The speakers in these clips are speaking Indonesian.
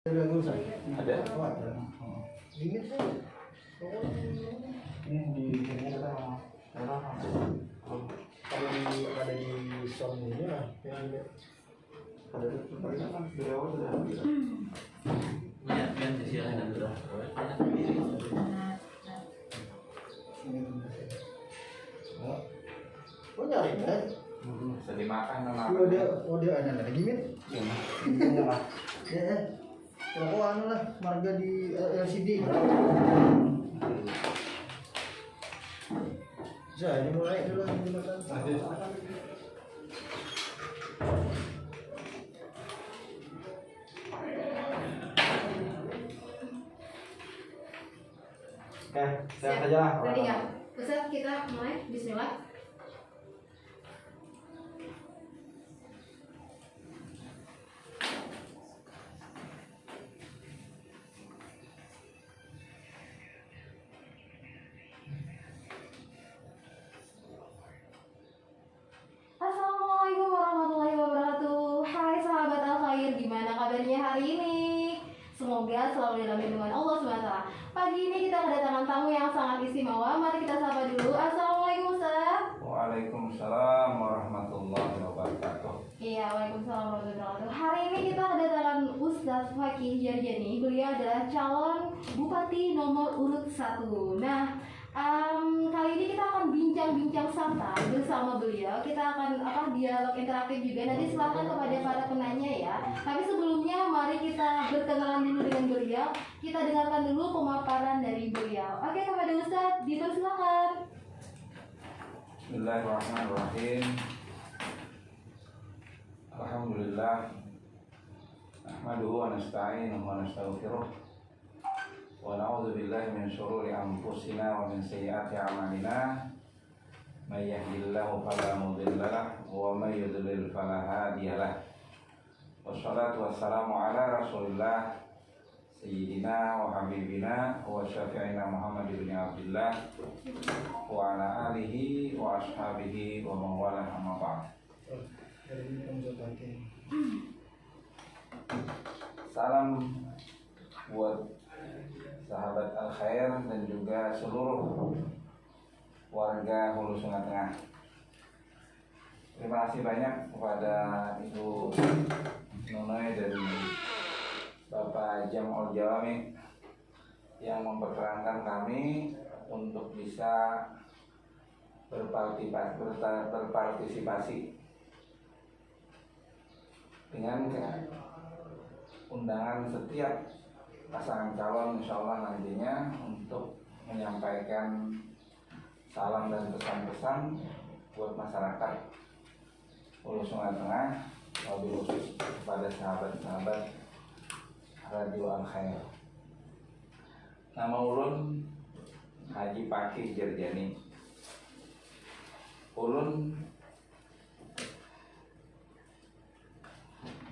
Ada? Dingin sih. Ini di sini ada Kalau ada di sound ini lah yang ada kan dari awal sudah habis. Banyak kan di sini ada berapa? Banyak sendiri. Oh nyari kan? Bisa dimakan sama. Oh dia ada lagi min? Iya lah. Ya. Kalau anu lah marga di LCD. Jadi mulai dulu menggunakan. Oke, siap saja lah. Ready nggak? Ustaz, kita mulai. Bismillah. Assalamualaikum warahmatullahi wabarakatuh. Hai sahabat Al-Khair, gimana kabarnya hari ini? Semoga selalu dalam lindungan Allah SWT. Pagi ini kita kedatangan tamu yang sangat istimewa. Mari kita sapa dulu. Assalamualaikum Ustaz. Waalaikumsalam warahmatullahi wabarakatuh. Iya, waalaikumsalam warahmatullahi wabarakatuh. Hari ini kita kedatangan Ustaz Fakih Jarjani. Beliau adalah calon Bupati nomor urut 1. Nah, kali ini kita akan bincang-bincang santai bersama beliau. Kita akan dialog interaktif juga. Nanti silakan kepada para penanya ya. Tapi sebelumnya mari kita berkenalan dulu dengan beliau. Kita dengarkan dulu pemaparan dari beliau. Oke, kepada Ustaz, dipersilakan. Bismillahirrahmanirrahim. Alhamdulillah. Nahmaduhu wa nasta'inuhu wa nastaghfiruh. Wa na'udzu billahi min syururi anfusina wa min sayyiati a'malina. May yahdihillahu fala mudilla lahu wa may yudlil fala hadiya lahu. Wassalatu wassalamu ala Rasulillah Sayyidina wa habibina wa syafi'ina Muhammad ibn Abdullah wa ala alihi wa ashabihi wa mawala amma ba'd. Salam buat sahabat Al-Khair dan juga seluruh warga Hulu Sungai Tengah. Terima kasih banyak kepada Ibu Nonoy dan Bapak Jam'ul Jawami yang memperkenankan kami untuk bisa berpartisipasi dengan undangan setiap pasangan calon, insya Allah nantinya untuk menyampaikan salam dan pesan-pesan buat masyarakat Hulu Sungai Tengah, wabil khusus kepada sahabat-sahabat Radio Al-Khair. Nama ulun Haji Fakih Jarjani. Ulun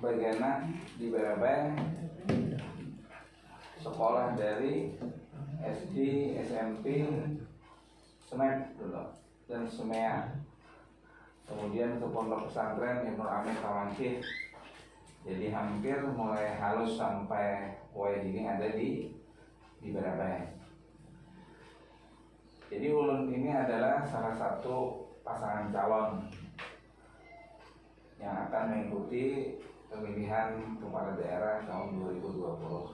bagana di Barabai, sekolah dari SD, SMP, SMED dulu, dan SEMEA. Kemudian ke pondok pesantren Ibnu Amir Tawangkih. Jadi hampir mulai halus sampai poin ini ada di Barabai. Jadi ulun ini adalah salah satu pasangan calon yang akan mengikuti pemilihan kepala daerah tahun 2020.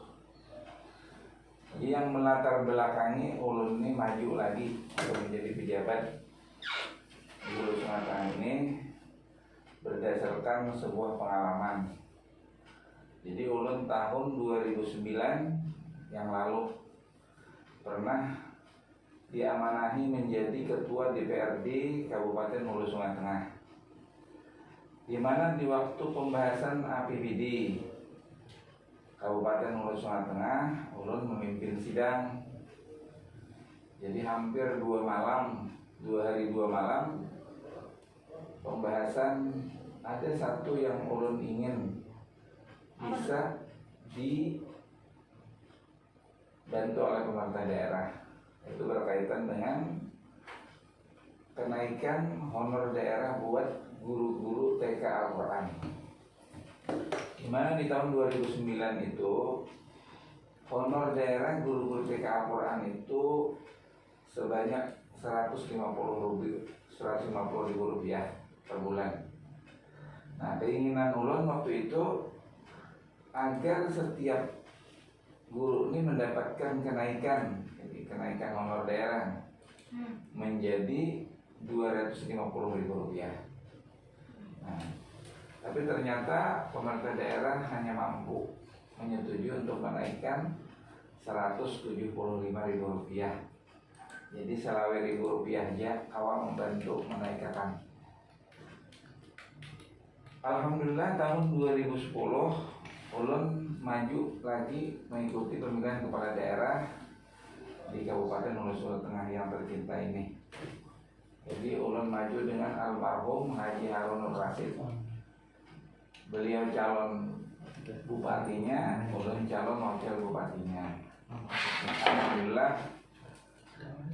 Jadi yang melatar belakangi ulun ini maju lagi untuk menjadi pejabat di Hulu Sungai Tengah ini berdasarkan sebuah pengalaman. Jadi ulun tahun 2009 yang lalu pernah diamanahi menjadi ketua DPRD Kabupaten Hulu Sungai Tengah, di mana di waktu pembahasan APBD Kabupaten Hulu Sungai Tengah, ulun memimpin sidang. Jadi hampir 2 hari 2 malam pembahasan. Ada satu yang ulun ingin bisa dibantu oleh pemerintah daerah, itu berkaitan dengan kenaikan honor daerah buat guru-guru TK Al-Quran. Dimana di tahun 2009 itu honor daerah guru-guru TK Al-Quran itu sebanyak 150.000 rupiah per bulan. Nah, keinginan ulun waktu itu agar setiap guru ini mendapatkan kenaikan, jadi kenaikan honor daerah menjadi 250.000 rupiah. Nah, tapi ternyata pemerintah daerah hanya mampu menyetujui untuk menaikkan 175.000 rupiah. Jadi selawe ribu rupiah aja awal membantu menaikkan. Alhamdulillah tahun 2010 ulun maju lagi mengikuti pemilihan kepala daerah di Kabupaten Hulu Sungai Tengah yang tercinta ini. Jadi ulun maju dengan almarhum Haji Harun Nur Rasid. Beliau calon bupatinya, ulun calon wakil bupatinya. Alhamdulillah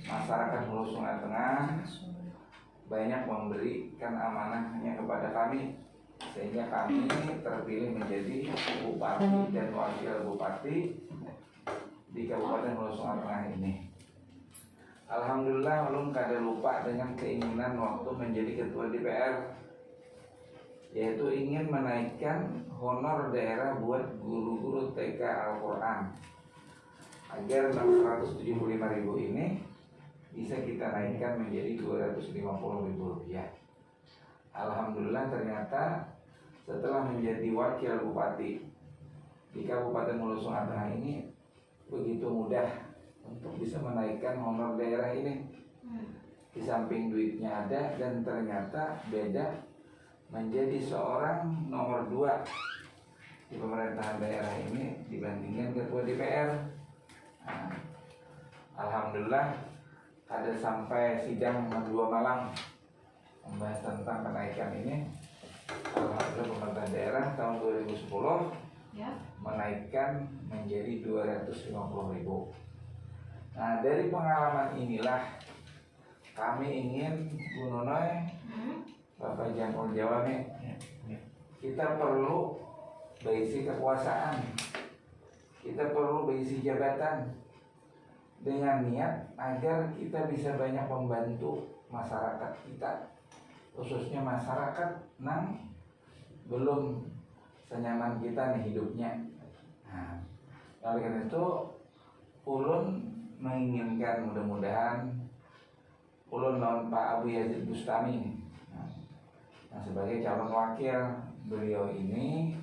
masyarakat Hulu Sungai Tengah banyak memberikan amanahnya kepada kami, sehingga kami terpilih menjadi bupati dan wakil bupati di Kabupaten Hulu Sungai Tengah ini. Alhamdulillah ulun kada lupa dengan keinginan waktu menjadi ketua DPR, yaitu ingin menaikkan honor daerah buat guru-guru TK Al-Quran agar 175.000 ini bisa kita naikkan menjadi 250.000 rupiah. Alhamdulillah ternyata setelah menjadi wakil bupati di Kabupaten Hulu Sungai Tengah ini begitu mudah untuk bisa menaikkan honor daerah ini. Di samping duitnya ada, dan ternyata beda menjadi seorang nomor 2 di pemerintahan daerah ini dibandingkan ketua DPR. Nah, alhamdulillah ada sampai sidang 2 malam membahas tentang kenaikan ini. Alhamdulillah pemerintah daerah tahun 2010 menaikkan menjadi 250.000. Nah, dari pengalaman inilah kami ingin Bu Nonoy, Bapak Jangkol Jawa nih, kita perlu berisi kekuasaan, kita perlu berisi jabatan dengan niat agar kita bisa banyak membantu masyarakat kita, khususnya masyarakat yang belum senyaman kita nih hidupnya. Nah, oleh karena itu ulun menginginkan mudah-mudahan ulun lawan Pak Abu Yazid Bustami, nah, sebagai calon wakil, beliau ini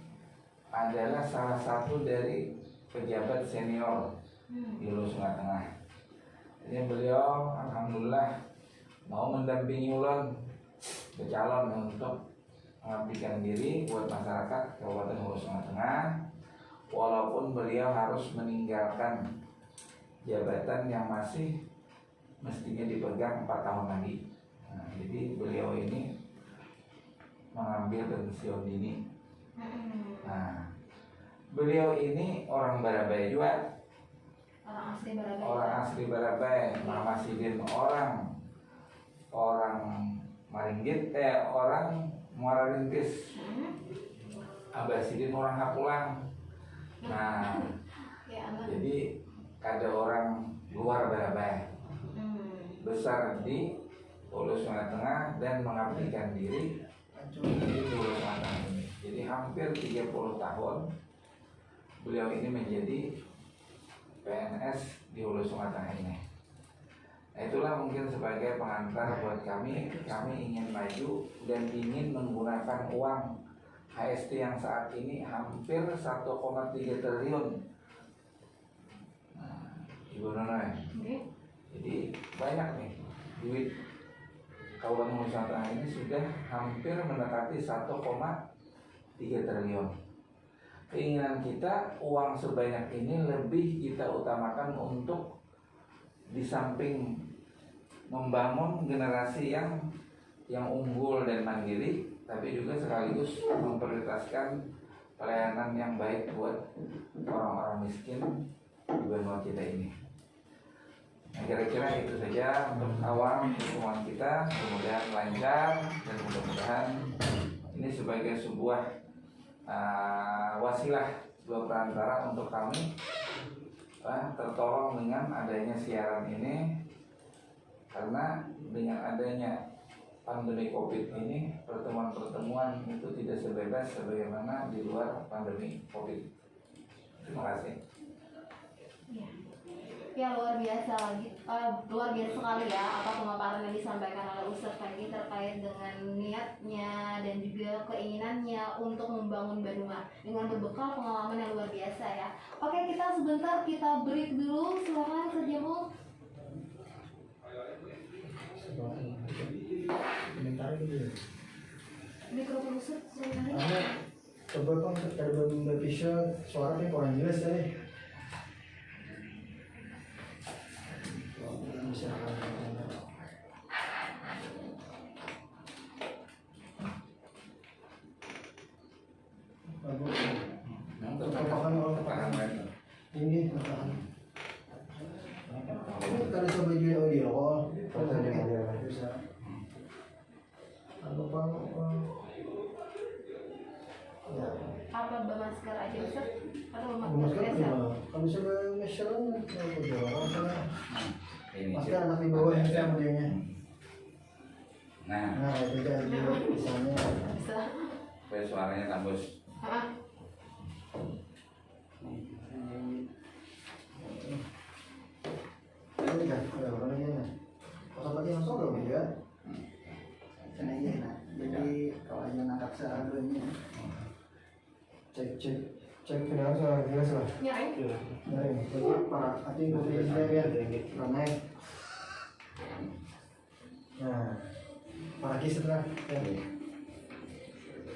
adalah salah satu dari pejabat senior di Hulu Sungai Tengah. Jadi beliau alhamdulillah mau mendampingi ulun bercalon untuk mengabdikan diri buat masyarakat Kabupaten Hulu Sungai Tengah, walaupun beliau harus meninggalkan jabatan yang masih mestinya dipegang 4 tahun lagi. Nah, jadi beliau ini mengambil pensiun dini. Nah, beliau ini orang Barabai juga. Orang asli Barabai. Mama Sidin orang Maringgit, orang Muara Rintis. Abah Sidin orang Hapulang. Nah, jadi ada orang luar Barabai, besar di Hulu Sungai Tengah dan mengabdikan diri di Hulu Sungai Tengah ini. Jadi hampir 30 tahun beliau ini menjadi PNS di Hulu Sungai Tengah ini. Nah, itulah mungkin sebagai pengantar buat kami ingin maju dan ingin menggunakan uang HST yang saat ini hampir 1,3 triliun. Nah, Ibu Nonoy, jadi banyak nih duit Kabupaten Hulu Sungai Tengah ini sudah hampir mendekati 1,3 triliun. Keinginan kita uang sebanyak ini lebih kita utamakan untuk di samping membangun generasi yang unggul dan mandiri, tapi juga sekaligus memprioritaskan pelayanan yang baik buat orang-orang miskin di benua kita ini. Nah, kira-kira itu saja untuk awal pertemuan kita. Mudah-mudahan lancar dan mudah-mudahan ini sebagai sebuah wasilah, sebuah perantara untuk kami tertolong dengan adanya siaran ini, karena dengan adanya pandemi COVID ini pertemuan-pertemuan itu tidak sebebas sebagaimana di luar pandemi COVID. Terima kasih. Ya luar biasa lagi, luar biasa sekali ya apa pemaparan yang disampaikan oleh Ustadz Fakih terkait dengan niatnya dan juga keinginannya untuk membangun Bandung dengan berbekal pengalaman yang luar biasa ya. Oke, kita sebentar kita break dulu, silakan kerjamu. Komentar gitu ya. Mikrofon Ustadz sebenarnya. Coba bang, ada beberapa visual suaranya kurang jelas tadi. Ini kalau coba jual audio, bisa. Apa bang? Ya. Apa bermasker aja Ustadz? Atau Masker bermasker biasa? gimana? Kalau coba masker apa jualan sana? Ini Masker anak di bawah yang sama dianya. Nah, Nah itu kan misalnya. Bisa. supaya suaranya tembus. Ini kan, ada apa lagi nih? Pasal lagi masuk dong ya? Karena iya, nah. Jadi kalau hanya nangkap seadanya, cek kenal soal jelas lah. Nyari. Dari jadi para hati kopi ini ya, karena nah para kisah lah.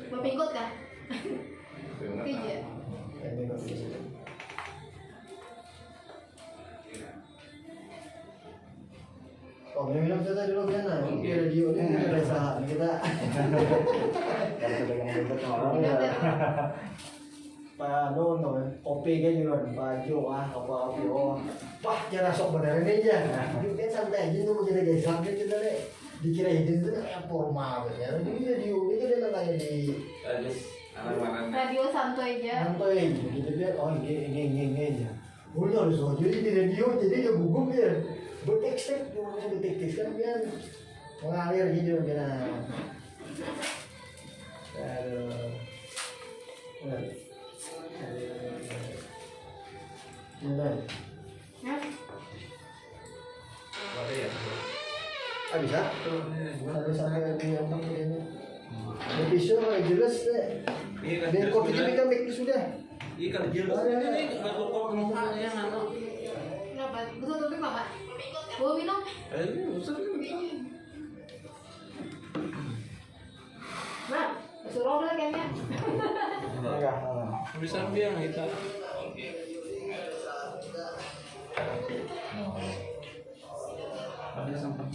Mau pingkut kah? Tidak. Ini kopi. Oh, minum saja dulu kan? Di radio ini ada saat kita. Kalau pegang ribet orang ya. Pak Nono, kopi kan juga baju apa wah cara sok bener ini aja. Juga santai aja tuh kita guys, sambil kita deh dikira itu kayak formal ya. Ini radio ini kan nanya di Radio santai aja. santai gitu dia. Oh ini aja. Udah harus jadi di radio jadi ya gugup ya. Bertekstek, cuma bisa bertekstek kan dia mengalir gitu kan. Aduh. Benar. Ya. Bisa? Sampai sampai di yang ini. Bisa jelas deh. Dia kopi itu kan baik sudah. Iya kan jelas ini nggak kok kenapa ya nggak. Kenapa? Betul tapi Pak. Mau minum? Ini usah Nah, suruh udah kayaknya. Enggak. bisa biang kita. Ada sampah.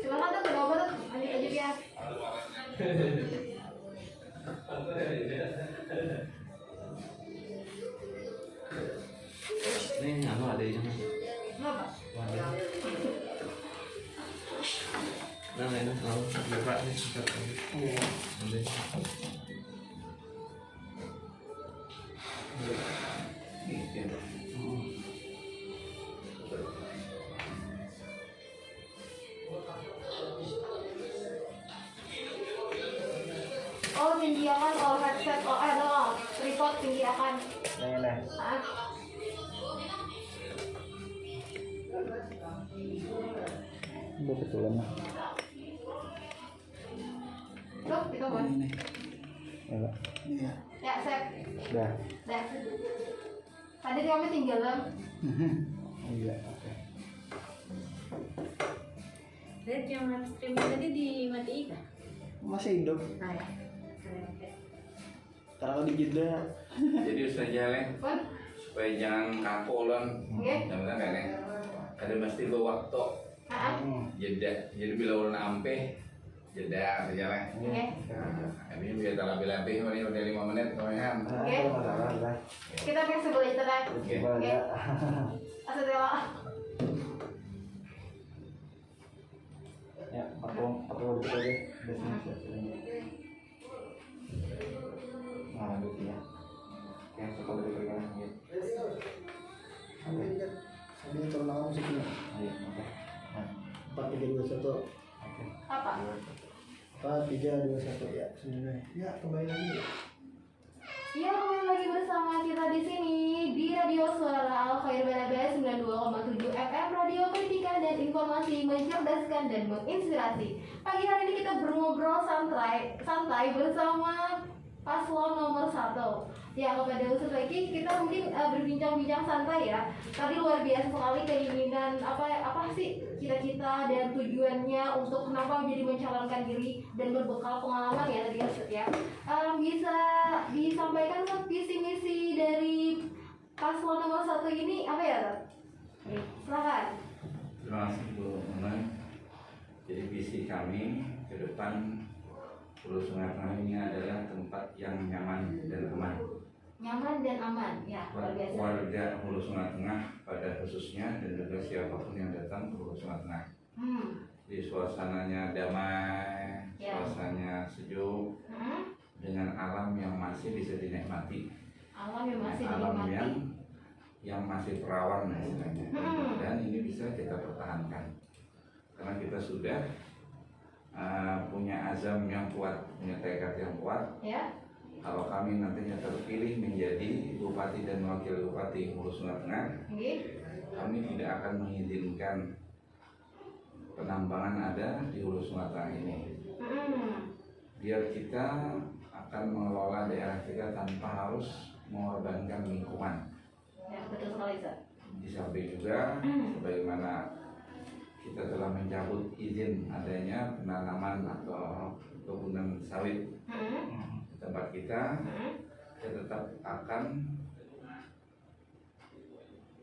Silakan tuh berapa tuh? Lanjut aja ya. Ini anu ada yang Kenapa? nah ini lalu buka nih sikat ini. Ada. Oh, tinggiakan all headset, no, tripod tinggiakan. Nah. Betulan lah. Loh, itu Bos. Iya. Ya, Sep. Dah. Dah. Tadi kami tinggalan. Iya, oke. Red yang streaming tadi dimatiin kan? Masih hidup. Nah ya. Karena di jeda. Jadi Ustaz Jaleh, Bun. supaya jangan kaku lon, Oke. jangan kan ya. Ada mesti bawa waktu Ah. jeda. Jadi bila ulun ampe jeda saja lah. Oke. Nah, ini biar tak lebih-lebih, ini udah 5 menit kemudian. Oke. Kita pakai sebelah itu kan. Oke. Oke. Astagfirullah. Ya, aku dulu aja. Nah, gitu ya. Oke, sekolah dulu pegangan gitu. Sambil terlalu musiknya. Ayo, oke. 4, 3, 2, 1. Oke. Apa? 4, 3, 2, 1 ya. Sebenarnya. Ya, kembali lagi. Ya, kembali lagi bersama kita di sini di Radio Suara Al Khair Banabas 92,7 FM, radio pendidikan dan informasi, mencerdaskan dan menginspirasi. Pagi hari ini kita berngobrol santai bersama paslon nomor 1. Ya, kepada Ustaz Waki kita mungkin berbincang-bincang santai ya. Tadi luar biasa sekali keinginan apa sih cita-cita dan tujuannya untuk kenapa menjadi mencalonkan diri dan berbekal pengalaman ya tadi Ustaz ya. Bisa disampaikan ke visi misi dari paslon nomor 1 ini apa ya? Silakan. Terima kasih Bu Nona. Jadi visi kami ke depan Hulu Sungai Tengah ini adalah tempat yang nyaman dan aman. Nyaman dan aman, ya luar biasa. Warga Hulu Sungai Tengah pada khususnya dan juga siapapun yang datang ke Hulu Sungai Tengah. Di suasananya damai, Ya. suasananya sejuk, dengan alam yang masih bisa dinikmati. Alam yang masih Alam dinikmati. yang masih perawan istilahnya. Dan ini bisa kita pertahankan karena kita sudah punya azam yang kuat, punya tekad yang kuat. Ya. Kalau kami nantinya terpilih menjadi bupati dan wakil bupati Hulu Sungai Tengah, kami tidak akan mengizinkan penambangan ada di Hulu Sungai Tengah ini. Biar kita akan mengelola daerah kita tanpa harus mengorbankan lingkungan. Ya, betul sekali, Ustaz. Di samping juga, sebagaimana kita telah mencabut izin adanya penanaman atau kebunan sawit di tempat kita, kita tetap akan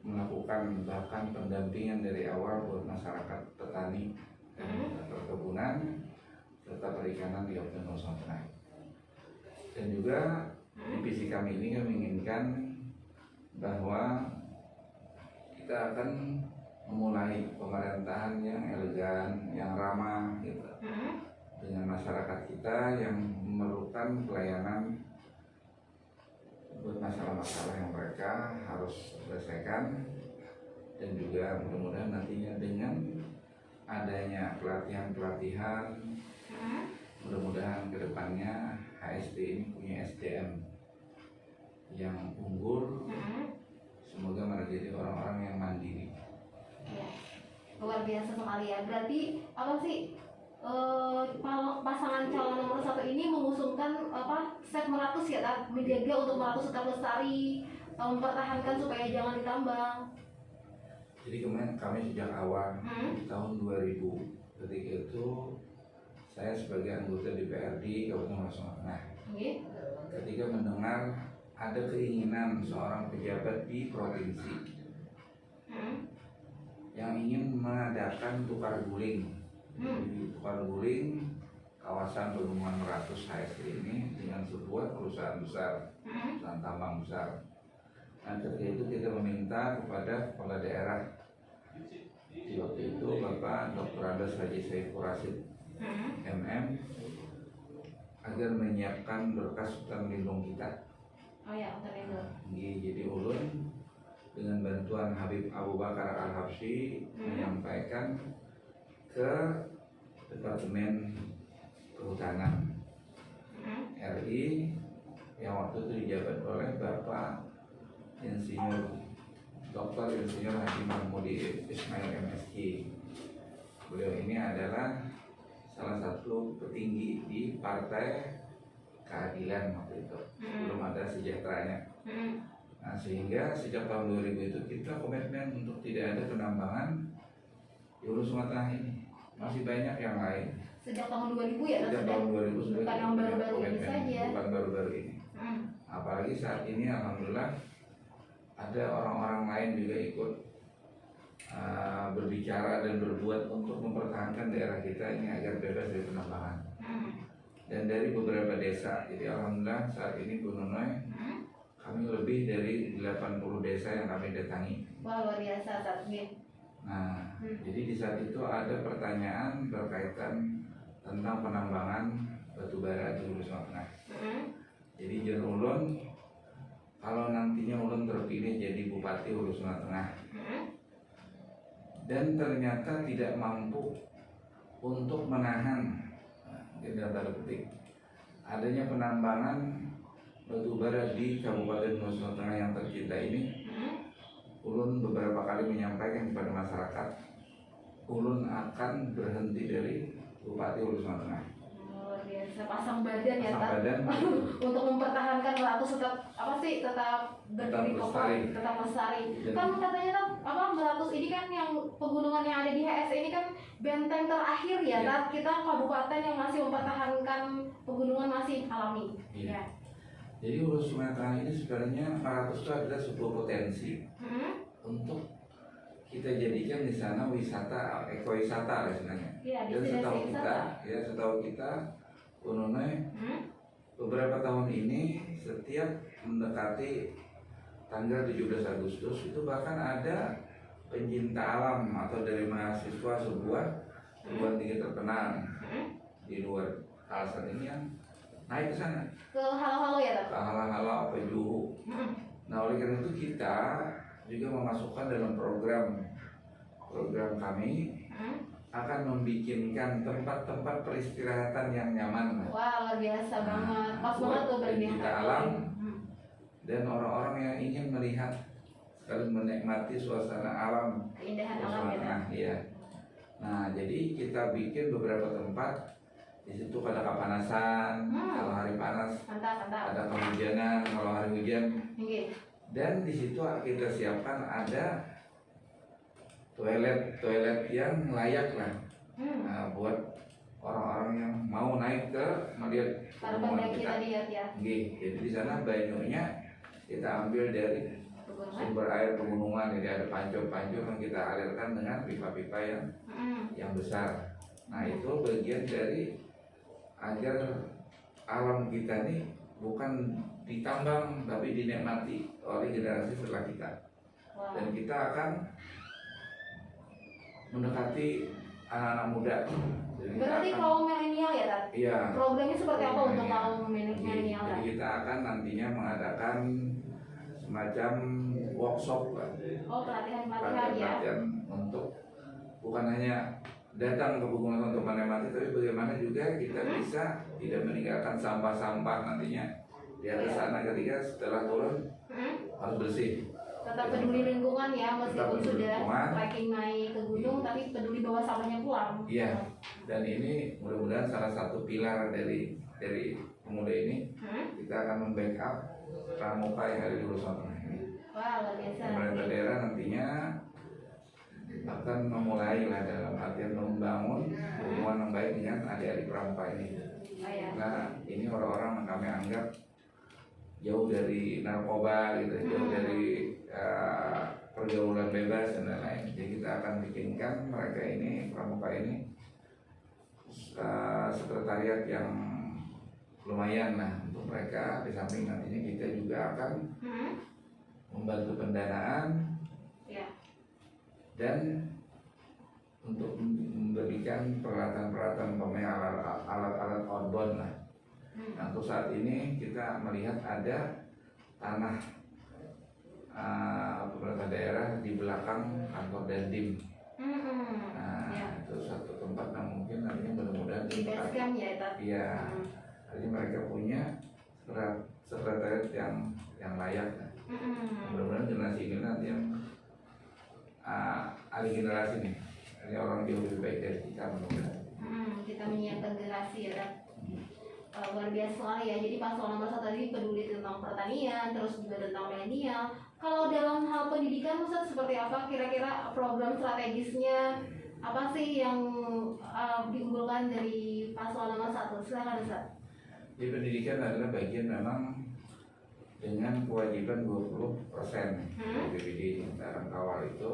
melakukan bahkan pendampingan dari awal buat masyarakat petani perkebunan serta perikanan di Kabupaten Hulu Sungai Tengah. Dan juga di visi kami ini kami inginkan bahwa kita akan memulai pemerintahan yang elegan, yang ramah gitu, dengan masyarakat kita yang memerlukan pelayanan buat masalah-masalah yang mereka harus selesaikan. Dan juga mudah-mudahan nantinya dengan adanya pelatihan-pelatihan, mudah-mudahan kedepannya HSD ini punya SDM yang unggul, semoga menjadi orang-orang yang mandiri. Ya, luar biasa sekali ya. Berarti apa sih pasangan calon nomor 1 ini mengusungkan set Meratus ya, kan? Menjaga untuk Meratus tetap lestari, mempertahankan supaya jangan ditambang. Jadi kemarin kami sejak awal di tahun 2000 ketika itu saya sebagai anggota DPRD Kabupaten Hulu Sungai Tengah, ketika mendengar ada keinginan seorang pejabat di provinsi yang ingin mengadakan tukar guling. Di tukar guling kawasan pegunungan Meratus HSD ini dengan sebuah perusahaan besar, perusahaan tambang besar. Dan ketika itu kita meminta kepada kepala daerah di waktu itu Bapak Dr. Andes Haji Saiful Rashid MM agar menyiapkan berkas hutan lindung kita. Oh ya, hutan lindung. Jadi ulun dengan bantuan Habib Abu Bakar Al-Habsyi menyampaikan ke Departemen Kehutanan RI yang waktu itu dijabat oleh Bapak Insinyur Dr. Insinyur Haji Mahmudi Ismail MSc. Beliau ini adalah salah satu petinggi di Partai Keadilan waktu itu, belum ada sejahteranya. Nah, sehingga sejak tahun 2000 itu kita komitmen untuk tidak ada penambangan di Hulu Sungai Tengah ini. Masih banyak yang lain. Sejak tahun 2000 ya, Sejak tahun 2000 sudah bukan yang baru-baru ini saja. Bukan baru-baru ini. Apalagi saat ini alhamdulillah ada orang-orang lain juga ikut berbicara dan berbuat untuk mempertahankan daerah kita ini agar bebas dari penambangan. Dan dari beberapa desa, jadi alhamdulillah saat ini Bu Nunoy, kami lebih dari 80 desa yang kami datangi. Wah, luar biasa Satmin. Nah, jadi di saat itu ada pertanyaan berkaitan tentang penambangan batu bara di Hulu Sumatera Tengah. Jadi Jen Ulun, kalau nantinya Ulun terpilih jadi Bupati Hulu Sumatera Tengah, dan ternyata tidak mampu untuk menahan, dalam tanda petik, adanya penambangan batu bara di Kabupaten Hulu Sumatera Tengah yang tercinta ini, Ulun beberapa kali menyampaikan kepada masyarakat, Ulun akan berhenti dari Bupati Hulu Sumatera Tengah. Luar biasa, pasang badan ya, Pasang Tat. badan. Untuk mempertahankan Meratus tetap tetap berdiri kokoh, lestari. tetap lestari. Dan- Kan katanya Meratus ini kan yang pegunungan yang ada di HS ini kan benteng terakhir ya, Iya. Tat. Kita kabupaten yang masih mempertahankan pegunungan masih alami. Iya. Ya. Jadi Hulu Sumatera Tengah ini sebenarnya Meratus itu adalah sebuah potensi untuk kita jadikan di sana wisata, ekowisata lah sebenarnya. Iya, Dan destinasi setahu kita, Unone beberapa tahun ini setiap mendekati tanggal 17 Agustus itu bahkan ada pencinta alam atau dari mahasiswa sebuah perguruan tinggi terkenal di luar kawasan ini yang naik ke sana, ke halo-halo ya, Tat. ke Halang-Halang apa Juhu. Nah, oleh karena itu kita juga memasukkan dalam program kami akan membikinkan tempat-tempat peristirahatan yang nyaman Wah, luar biasa banget. Pas banget tuh buat berniat. pencinta alam dan orang-orang yang ingin melihat sekali menikmati suasana alam Keindahan Hulu alam ya, Sumatera Tat. Tengah. Iya. Nah, jadi kita bikin beberapa tempat di situ ada kepanasan kalau hari panas, Mantap. ada kehujanan kalau hari hujan. Oke. Dan di situ kita siapkan ada toilet yang layak lah buat orang-orang yang mau naik ke melihat Para pegunungan pendaki kita. tadi ya, Tia. Nggih, jadi di sana banyunya kita ambil dari Pegunungan. sumber air pegunungan, jadi ada pancur-pancur yang kita alirkan dengan pipa-pipa yang besar. Nah, itu bagian dari agar alam kita ini bukan ditambang tapi dinikmati oleh generasi setelah kita. Wah. Dan kita akan mendekati anak-anak muda. Jadi kita Berarti akan- kaum milenial ya, Tat? Iya. Programnya seperti apa untuk Milenial. kaum milenial, Jadi Tat? kita akan nantinya mengadakan semacam workshop lah. Oh, pelatihan ya. Untuk bukan hanya datang ke pegunungan untuk menikmati, tapi bagaimana juga kita bisa tidak meninggalkan sampah-sampah nantinya di atas sana ketika setelah turun harus bersih. Tetap peduli lingkungan ya, Tetap meskipun peduli sudah lingkungan. trekking naik ke gunung, tapi peduli bawa sampahnya pulang. Iya. Dan ini mudah-mudahan salah satu pilar dari pemuda ini, kita akan membackup pramuka yang ada di Hulu Sumatera Tengah ini. Wah, luar biasa. Pemerintah daerah nantinya akan memulai lah dalam artian membangun hubungan yang baik dengan adik-adik pramuka ini. Oh, ya. Karena ini orang-orang yang kami anggap jauh dari narkoba gitu, jauh dari pergaulan bebas dan lain-lain. Jadi kita akan bikinkan mereka ini, pramuka ini, sekretariat yang lumayan lah untuk mereka. Di samping nantinya kita juga akan membantu pendanaan Ya. dan untuk memberikan peralatan-peralatan alat-alat outbound lah. Nah, untuk saat ini kita melihat ada tanah pemerintah daerah di belakang kantor Dandim. Nah, Ya. itu satu tempat yang mungkin nantinya mudah-mudahan Di base camp ya, Tat? Iya, jadi mereka punya sekretariat yang layak. Mudah-mudahan generasi ini nanti yang alih generasi nih, ini orang jauh lebih baik dari kita mudah-mudahan. Kita menyiapkan generasi ya, Tat. Luar biasa sekali ya. Jadi paslon nomor 1 tadi peduli tentang pertanian, terus juga tentang milenial. Kalau dalam hal pendidikan, Ustaz, seperti apa kira-kira program strategisnya? Apa sih yang diunggulkan dari paslon nomor 1? Silakan, Ustaz. Jadi pendidikan adalah bagian memang dengan kewajiban 20% BPD yang kawal itu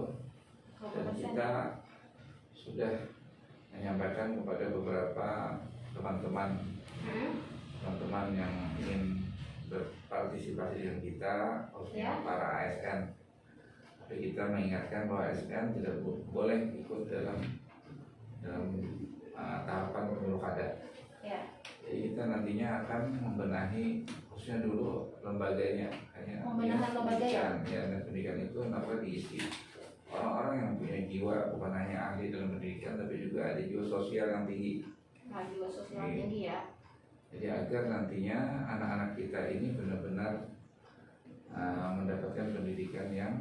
Dan kita sudah menyampaikan kepada beberapa teman-teman yang ingin berpartisipasi dengan kita, khususnya para ASN. Tapi kita mengingatkan bahwa ASN tidak boleh ikut dalam tahapan pemilu kada. Jadi kita nantinya akan membenahi khususnya dulu lembaganya, hanya Pembenahan lembaga ya? dan pendidikan itu kenapa diisi orang-orang yang punya jiwa bukan hanya ahli dalam pendidikan tapi juga ada jiwa sosial yang tinggi. Jiwa sosial tinggi ya. Jadi agar nantinya anak-anak kita ini benar-benar mendapatkan pendidikan yang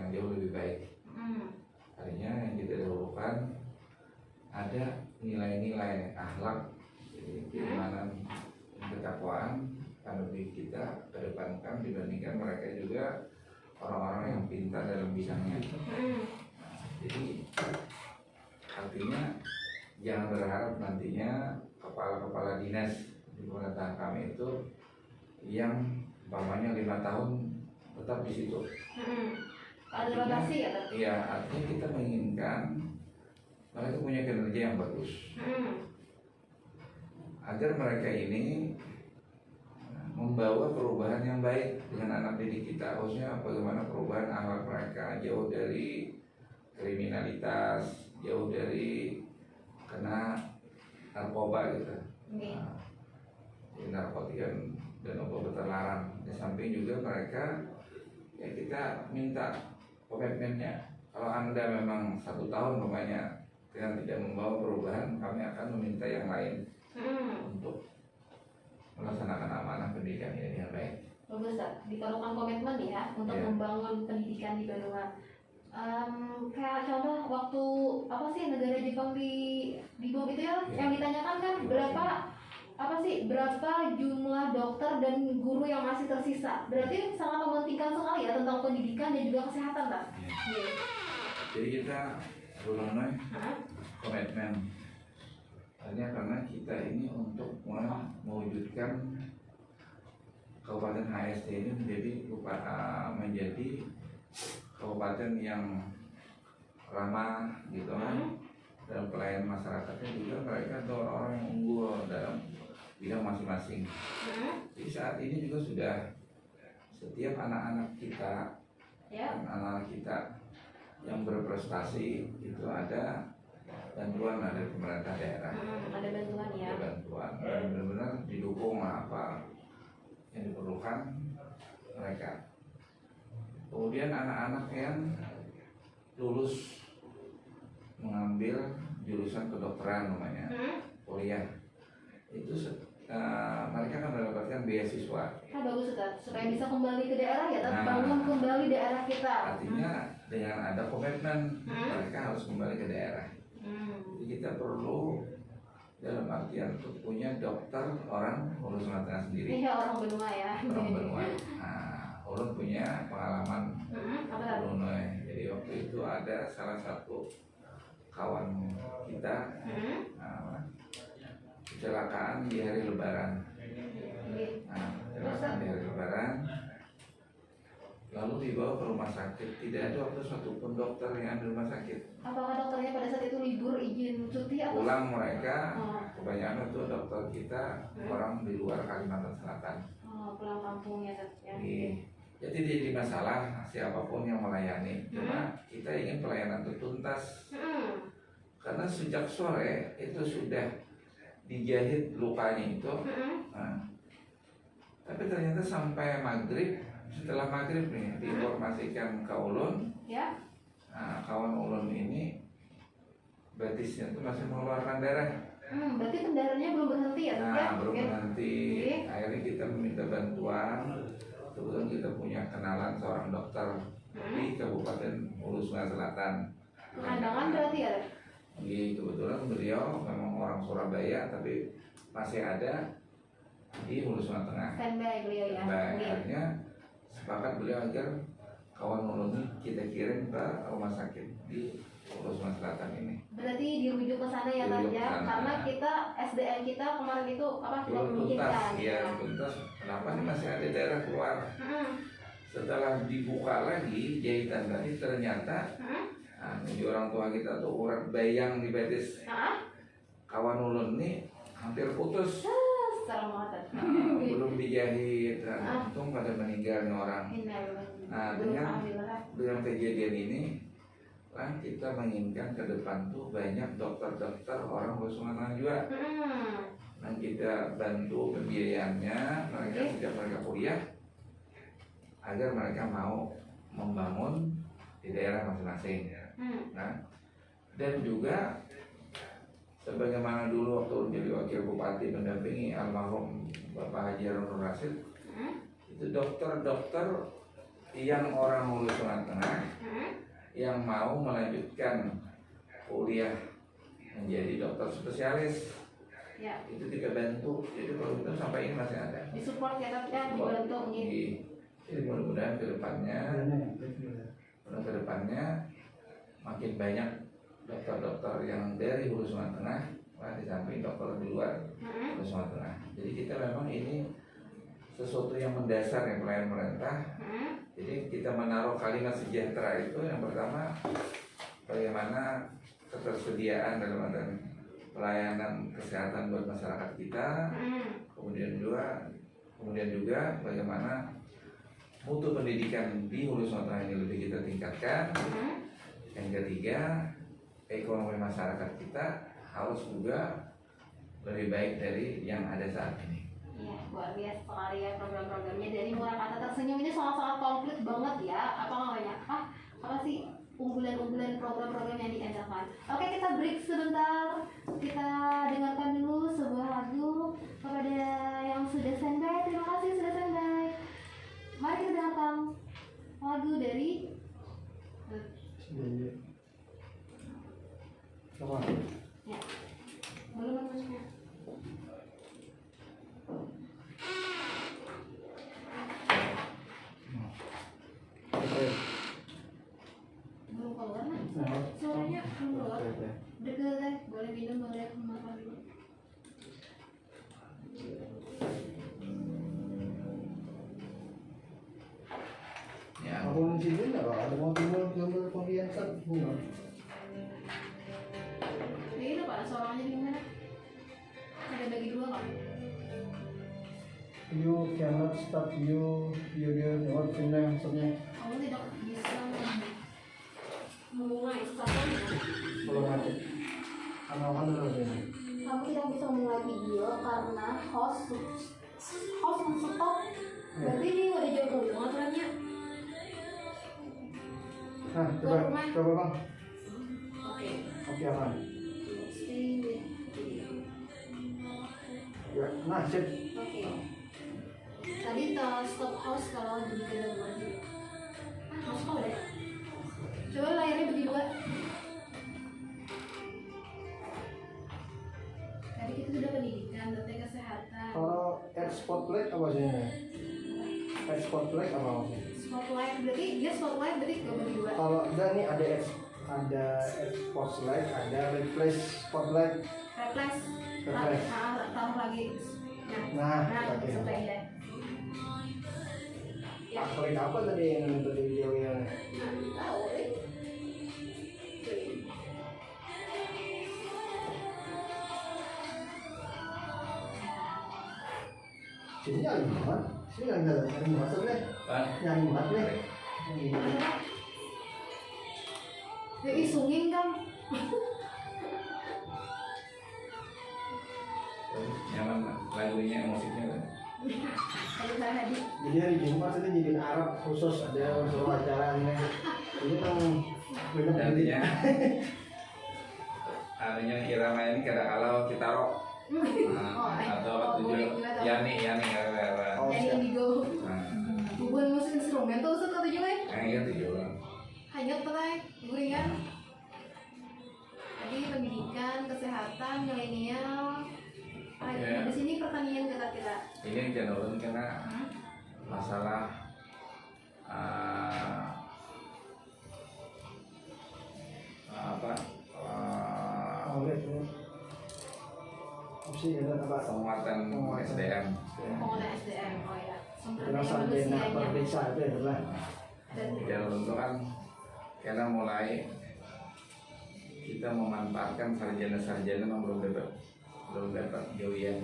jauh lebih baik. Artinya yang kita dahulukan ada nilai-nilai akhlak, jadi keimanan, ketakwaan pada diri kita kedepankan dibandingkan mereka juga orang-orang yang pintar dalam bidangnya. Jadi artinya jangan berharap nantinya kepala-kepala dinas di pemerintahan kami itu yang umpamanya 5 tahun tetap di situ. Ada rotasi ya? Iya, artinya kita menginginkan mereka punya kinerja yang bagus, agar mereka ini membawa perubahan yang baik dengan anak didik kita, khususnya bagaimana perubahan akhlak mereka jauh dari kriminalitas, jauh dari kena narkoba gitu. Narkotika dan obat terlarang. Di samping juga mereka ya kita minta komitmennya. Kalau Anda memang 1 tahun namanya dengan tidak membawa perubahan, kami akan meminta yang lain untuk melaksanakan amanah pendidikan ini dengan baik. Bagus, diperlukan komitmen ya untuk membangun pendidikan di Bandungan. Kayak contoh waktu apa sih negara Jepang di bom itu ya, yang ditanyakan kan berapa jumlah dokter dan guru yang masih tersisa. Berarti sangat mementingkan sekali ya tentang pendidikan dan juga kesehatan, Pak. Jadi kita berulang komitmen. Hanya karena kita ini untuk mewujudkan Kabupaten HSD ini menjadi kabupaten yang ramah gitu kan. Dalam pelayanan masyarakatnya juga mereka adalah orang yang unggul dalam bidang masing-masing. Jadi saat ini juga sudah setiap anak-anak kita yang berprestasi itu ada bantuan dari pemerintah daerah. Ada bantuan ya. Ada bantuan dan benar-benar didukung apa yang diperlukan mereka. Kemudian anak-anak yang lulus mengambil jurusan kedokteran namanya, kuliah itu mereka akan mendapatkan beasiswa. Bagus Ustaz, supaya bisa kembali ke daerah ya, bangun kembali daerah kita. Artinya dengan ada komitmen mereka harus kembali ke daerah. Jadi kita perlu dalam artian untuk punya dokter orang Hulu Sumatera sendiri. Iya, orang benua ya. Orang benua. Ulun punya pengalaman Ulun. Jadi waktu itu ada salah satu kawan kita kecelakaan di hari Lebaran. Kecelakaan di hari Lebaran. Lalu dibawa ke rumah sakit. Tidak ada waktu satupun dokter yang ada di rumah sakit. Apakah dokternya pada saat itu libur izin cuti atau? Pulang mereka, kebanyakan itu dokter kita orang di luar Kalimantan Selatan. Pulang kampung ya. Jadi tidak jadi masalah siapapun yang melayani. Cuma kita ingin pelayanan itu tuntas. Karena sejak sore itu sudah dijahit lukanya itu. Tapi ternyata sampai maghrib, setelah maghrib nih diinformasikan ke Ulun, kawan Ulun ini betisnya itu masih mengeluarkan darah. Berarti darahnya belum berhenti ya? Belum berhenti. Akhirnya kita meminta bantuan. Kebetulan kita punya kenalan seorang dokter di Kabupaten Hulu Sumatera Selatan. Pengandangan berarti ya? Kebetulan beliau memang orang Surabaya tapi masih ada di Hulu Sumatera Tengah. Standby beliau ya. Akhirnya sepakat beliau agar kawan Hulu ini kita kirim ke rumah sakit di Hulu Sumatera Selatan ini. Berarti dirujuk ke sana ya Pak ya, karena kita SDM kita kemarin itu tidak memungkinkan. Iya, tuntas. Kenapa nih masih ada daerah keluar? Setelah dibuka lagi jahitan tadi ternyata Nah, jadi orang tua kita tuh urat bayang di betis Hah? kawan ulun nih hampir putus. Serem banget. Nah, belum dijahit, nah, untung pada meninggal nih orang. Nah, dengan kejadian ini lah kita menginginkan ke depan tuh banyak dokter-dokter orang bersunatan juga. Nah, kita bantu pembiayaannya mereka sejak mereka kuliah agar mereka mau membangun di daerah masing-masing. Nah, dan juga sebagaimana dulu waktu jadi wakil bupati mendampingi almarhum Bapak Haji Harun Nur Rasid, itu dokter-dokter yang orang Hulu Sungai Tengah yang mau melanjutkan kuliah menjadi dokter spesialis, Ya. itu kita bantu. Jadi kalau itu sampai ini masih ada. Disupport ya tapi ya dibantu gitu. Jadi mudah-mudahan kedepannya makin banyak dokter-dokter yang dari Hulu Sungai Tengah, di samping dokter di luar Hulu Sungai Tengah. Jadi kita memang ini sesuatu yang mendasar yang pelayanan pemerintah. Jadi kita menaruh kalimat sejahtera itu yang pertama bagaimana ketersediaan dalam pelayanan kesehatan buat masyarakat kita. Kemudian juga bagaimana mutu pendidikan di Hulu Sungai Tengah ini lebih kita tingkatkan. Yang ketiga, ekonomi masyarakat kita harus juga lebih baik dari yang ada saat ini. Iya, luar biasa sekali ya program-programnya. Dari Murah Kata Tersenyum ini sangat-sangat komplit banget ya. Apa namanya? Apa sih unggulan-unggulan program-program yang diadakan? Oke, kita break sebentar. Kita dengarkan dulu sebuah lagu kepada yang sudah standby. Terima kasih sudah standby. Mari kita dengarkan lagu dari ya, belum masuknya. Belum keluar nah. Suaranya belum keluar. Deket deh, boleh minum, boleh makan dulu. Ya, Aku mencibir nggak kalau ada mau gambar penghiasan bunga. Ini Pak, suaranya gimana? Ada bagi dua nggak? You cannot stop you what sini maksudnya? Kamu tidak bisa memulai sesuatu. Belum ada. Kan dulu ini. Kamu tidak bisa memulai video karena host men-stop. Berarti ini udah jauh dulu aturannya. Nah, coba bang. Oke apa? Ya, nah sip. Oke. Tadi stop house kalau di kedua dulu. House kok deh. Coba layarnya bagi dua. Tadi kita sudah pendidikan, tapi kesehatan. Kalau spotlight apa sih? Spotlight apa maksudnya? Spotlight berarti dia spotlight berarti gak bagi dua. Kalau enggak nih ada spotlight, ada replace spotlight. Replace. Replace. Taruh lagi. Nah, Nah, supaya ya. Klik apa tadi yang tadi videonya? Tahu deh. Sini nyari banget. Sini nyari banget deh. Nyari banget deh. Jadi sungin kan? nyaman lagunya, musiknya kan? Kalau saya tadi. Jadi hari Jumat itu jadi Arab khusus ada unsur acaranya. Ini kan banyak Artinya artinya irama ini kadang-kala kita rock. Atau tujuh Yani Oh, Jadi siap. indigo. Bukan musik instrumen tuh usut atau juga? Iya tujuh. Hanya perai, guringan. Tadi pendidikan, kesehatan, milenial. Ya. Di sini pertanian kita. Ini cenderung karena masalah Opsi ada apa? penguatan SDM. Pengelola SDM, oh ya. Sumber Dengan daya sarjana manusianya. berdesa itu adalah Jalur untuk kan karena mulai kita memanfaatkan sarjana-sarjana yang belum dapat gawian.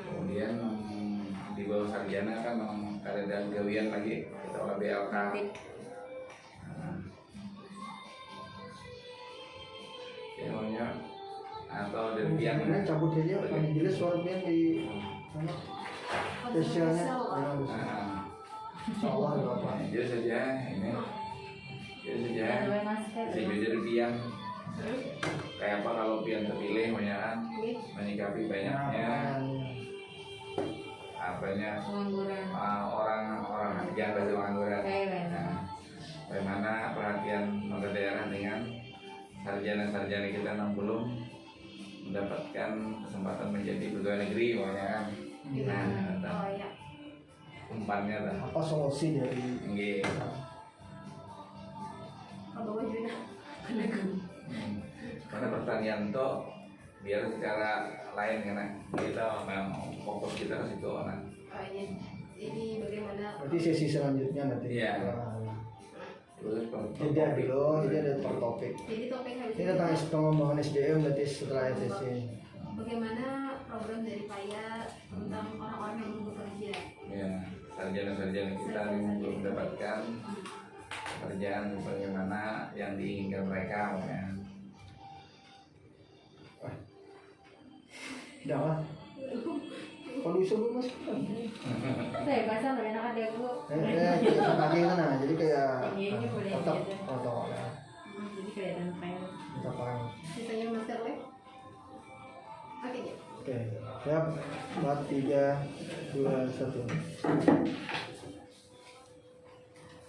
Kemudian di bawah sarjana kan ada gawian lagi kita olah BLK. Namanya atau dari pian cabut aja paling jelas suara pian di sana spesialnya. Insyaallah apa itu saja ini itu saja sehingga dari pian kayak apa kalau pian terpilih kan menyikapi banyaknya apanya orang jangan bahasa pengangguran. Bagaimana perhatian pemerintah daerah dengan sarjana-sarjana kita yang belum mendapatkan kesempatan menjadi pegawai negeri kan. Umpannya lah. apa solusi dari Nggih. Karena pertanian itu biar secara lain karena kita memang fokus kita ke situ kan. Jadi bagaimana? berarti sesi selanjutnya nanti. Iya. Terus Jeda dulu, jadi ada per topik. Jadi topik habis Ini tentang pengembangan SDM nanti setelah sesi. bagaimana program dari Paya tentang orang-orang yang belum bekerja. ya sarjana-sarjana kita yang belum mendapatkan pekerjaan bagaimana yang diinginkan mereka ya. Jangan. Kalau bisa gue masuk kan. Saya bahasa lebih enak ada gue. Kita kaki sana, jadi kayak Ini boleh tetap aja. protokol ya. Jadi kelihatan kayak. Kita paham. Sisanya masker web. Oke. Oke, siap. 4, 3, 2, 1.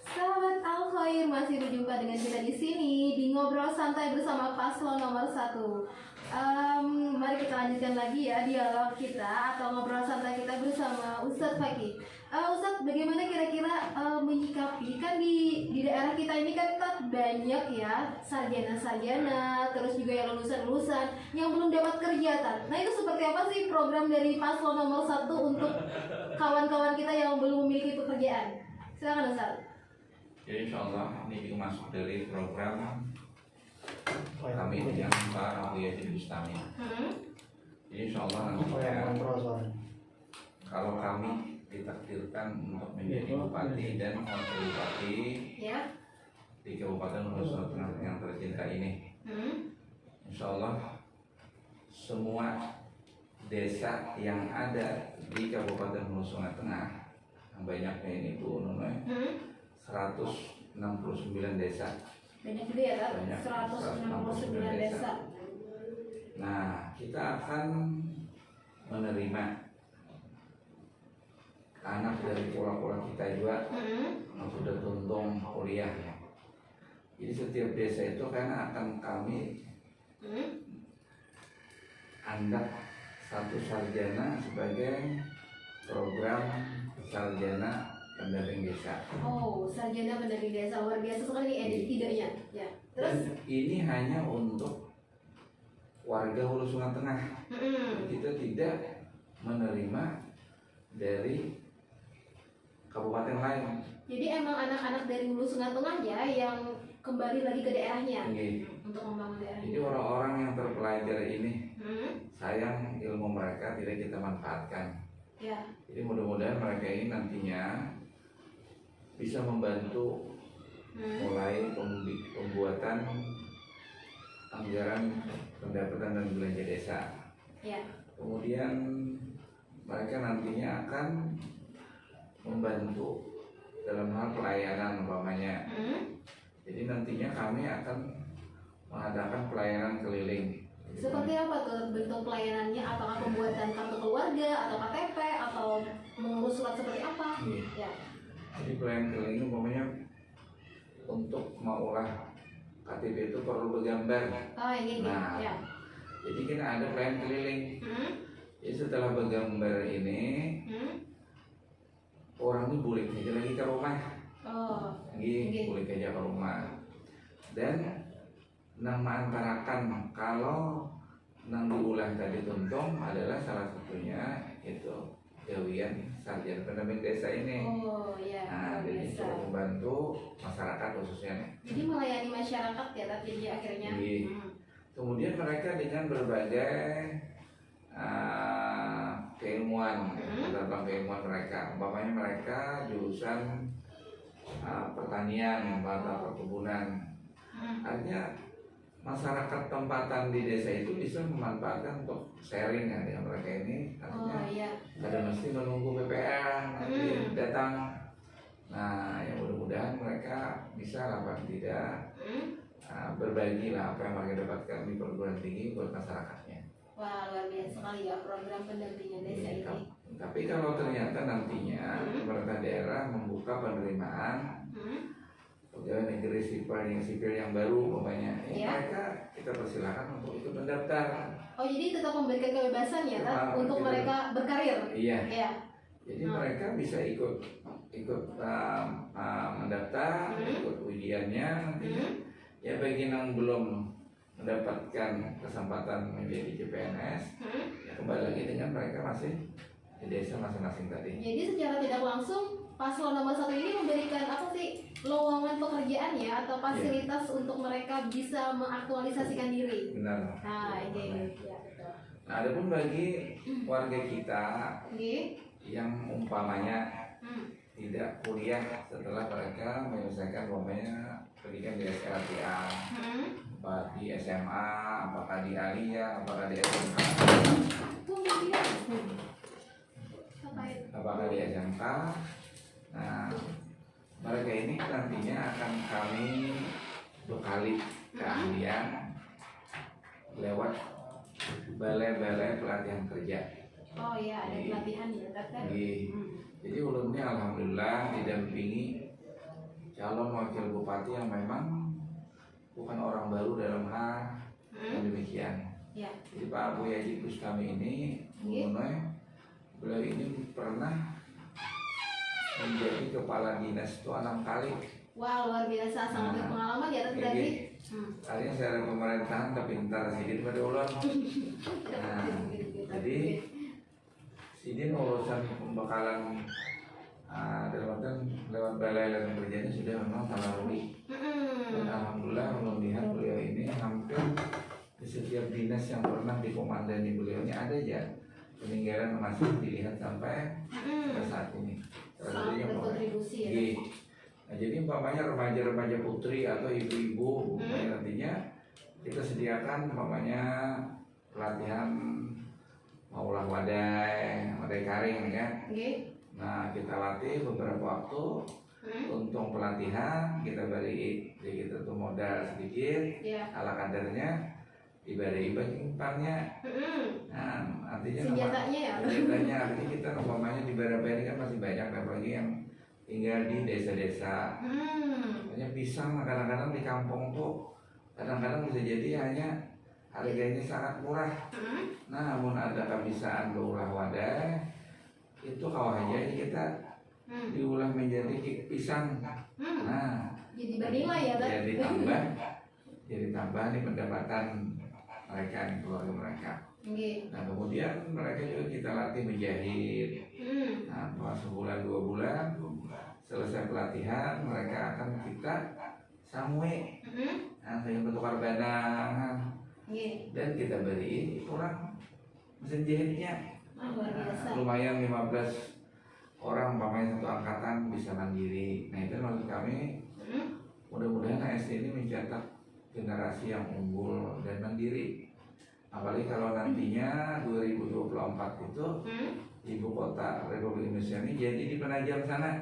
Sahabat Al Khair, masih berjumpa dengan kita di sini di ngobrol santai bersama paslon nomor 1. Mari kita lanjutkan lagi ya dialog kita atau ngobrol santai kita bersama Ustadz Fakih. Ustadz, bagaimana kira-kira menyikapi kan di daerah kita ini kan banyak ya sarjana-sarjana, terus juga yang lulusan-lulusan yang belum dapat kerja kan. Nah itu seperti apa sih program dari paslon nomor 1 untuk kawan-kawan kita yang belum memiliki pekerjaan? Silakan Ustadz. Jadi insya Allah ini juga masuk dari program kami yang Pak Abdiyati Bustami. Jadi insya Allah nantinya kalau kami ditakdirkan untuk menjadi bupati dan wakil bupati Ya. di Kabupaten Nusa Tenggara yang tercinta ini, insya Allah semua desa yang ada di Kabupaten Nusa Tenggara yang banyaknya ini Bu Nunai 169 desa. Banyak juga ya kan? Banyak, 169 desa. Nah, kita akan menerima anak dari pola-pola kita juga yang sudah tuntung kuliah. Jadi setiap desa itu kan akan kami anggap satu sarjana sebagai program sarjana pendamping desa. Oh, sarjana pendamping desa luar biasa sekali edit idenya. Ya. Terus Dan ini hanya untuk warga Hulu Sungai Tengah. Kita tidak menerima dari kabupaten lain. jadi emang anak-anak dari Hulu Sungai Tengah ya yang kembali lagi ke daerahnya Oke. untuk membangun daerahnya. Jadi orang-orang yang terpelajar ini Hmm, sayang ilmu mereka tidak kita manfaatkan. ya. Jadi mudah-mudahan mereka ini nantinya bisa membantu mulai pembuatan anggaran pendapatan dan belanja desa. Ya. Kemudian mereka nantinya akan membantu dalam hal pelayanan umpamanya. Jadi nantinya kami akan mengadakan pelayanan keliling. Seperti apa tuh bentuk pelayanannya? Apakah pembuatan kartu keluarga atau KTP atau mengurus surat seperti apa? Iya. Ya. Jadi pelayanan keliling umpamanya untuk mengolah KTP itu perlu bergambar. Oh ini Nah. ya. Jadi kan ada pelayanan keliling. Jadi setelah bergambar ini orang ini boleh saja lagi ke rumah. Oh. Nggih, boleh aja ke rumah. Dan nama antarakan kalau nang diulah tadi tuntung adalah salah satunya itu Dewian sarjana pendamping desa ini. Oh iya, Nah, luar jadi biasa. untuk membantu masyarakat khususnya nih. Jadi melayani masyarakat ya tapi dia akhirnya. Iya. Kemudian mereka dengan berbagai keilmuan, tentang keilmuan mereka. Umpamanya mereka jurusan pertanian atau perkebunan. Artinya masyarakat tempatan di desa itu bisa memanfaatkan untuk sharing ya dengan mereka ini. Artinya Oh iya. ada mesti menunggu PPA nanti datang. Nah, yang mudah-mudahan mereka bisa lah paling tidak berbagi lah apa yang mereka dapatkan di perguruan tinggi buat masyarakatnya. Wah luar biasa sekali ya program pendampingan desa Iya, ini. Tapi kalau ternyata nantinya pemerintah daerah membuka penerimaan pegawai negeri sipil yang baru umpamanya, mereka kita persilakan untuk ikut mendaftar. Oh jadi tetap memberikan kebebasan ya Tat, untuk mereka berkarir. Iya. Iya. Jadi mereka bisa ikut mendaftar, ikut ujiannya nantinya. Ya bagi yang belum mendapatkan kesempatan menjadi CPNS, ya kembali lagi dengan mereka masih di desa masing-masing tadi. Jadi secara tidak langsung paslon nomor 1 ini memberikan apa sih lowongan pekerjaan ya atau fasilitas untuk mereka bisa mengaktualisasikan diri. Benar. Nah ini ya betul. Nah, adapun bagi warga kita yang umpamanya tidak kuliah setelah mereka menyelesaikan umpamanya pendidikan di SLTA, di SMA, apakah di Aliyah, apakah di SMK, apakah di SMK. Nah, mereka ini nantinya akan kami bekali keahlian lewat balai-balai pelatihan kerja. Oh iya ada pelatihan ya kan? Jadi ulunnya alhamdulillah didampingi calon wakil bupati yang memang bukan orang baru dalam hal yang demikian. Ya. Jadi Pak Abu Yaji Bustami ini, beliau ini pernah menjadi kepala dinas itu 6 kali. Wah luar biasa sangat berpengalaman ya Tat berarti. Kalian secara pemerintahan kepintar Sidin pada ulun. Nah, jadi Sidin urusan pembekalan dalam artian lewat balai latihan kerjanya sudah memang melalui. Dan alhamdulillah melihat beliau ini hampir di setiap dinas yang pernah dikomandani beliau ini ada aja peninggalan masih dilihat sampai saat ini. Sangat berkontribusi ya. Nah, jadi umpamanya remaja-remaja putri atau ibu-ibu nantinya kita sediakan umpamanya pelatihan maulah wadai karing kan. Nah, kita latih beberapa waktu untung pelatihan, kita beri kita tuh modal sedikit, ala kadarnya diberi bagi-baginya. Nah, artinya senjatanya artinya kita umpamanya di Barabari kan masih banyak apalagi yang tinggal di desa-desa. Hanya pisang kadang-kadang di kampung tuh kadang-kadang bisa jadi hanya harganya sangat murah. Nah, namun ada kebiasaan berulah wadah itu kau aja kita diulah menjadi pisang. Nah, jadi bernilai ya Tat. jadi tambah nih pendapatan mereka nih, keluarga mereka. Nah, kemudian mereka juga kita latih menjahit. Nah, sebulan 2 bulan selesai pelatihan mereka akan kita samui. Nah, saya bertukar benang dan kita beri orang mesin jahitnya. Luar biasa. Lumayan 15 orang umpamanya satu angkatan bisa mandiri. Nah, itu maksud kami mudah-mudahan ASD ini mencetak generasi yang unggul dan mandiri. Apalagi kalau nantinya 2024 itu ibu kota Republik Indonesia ini jadi di Penajam sana.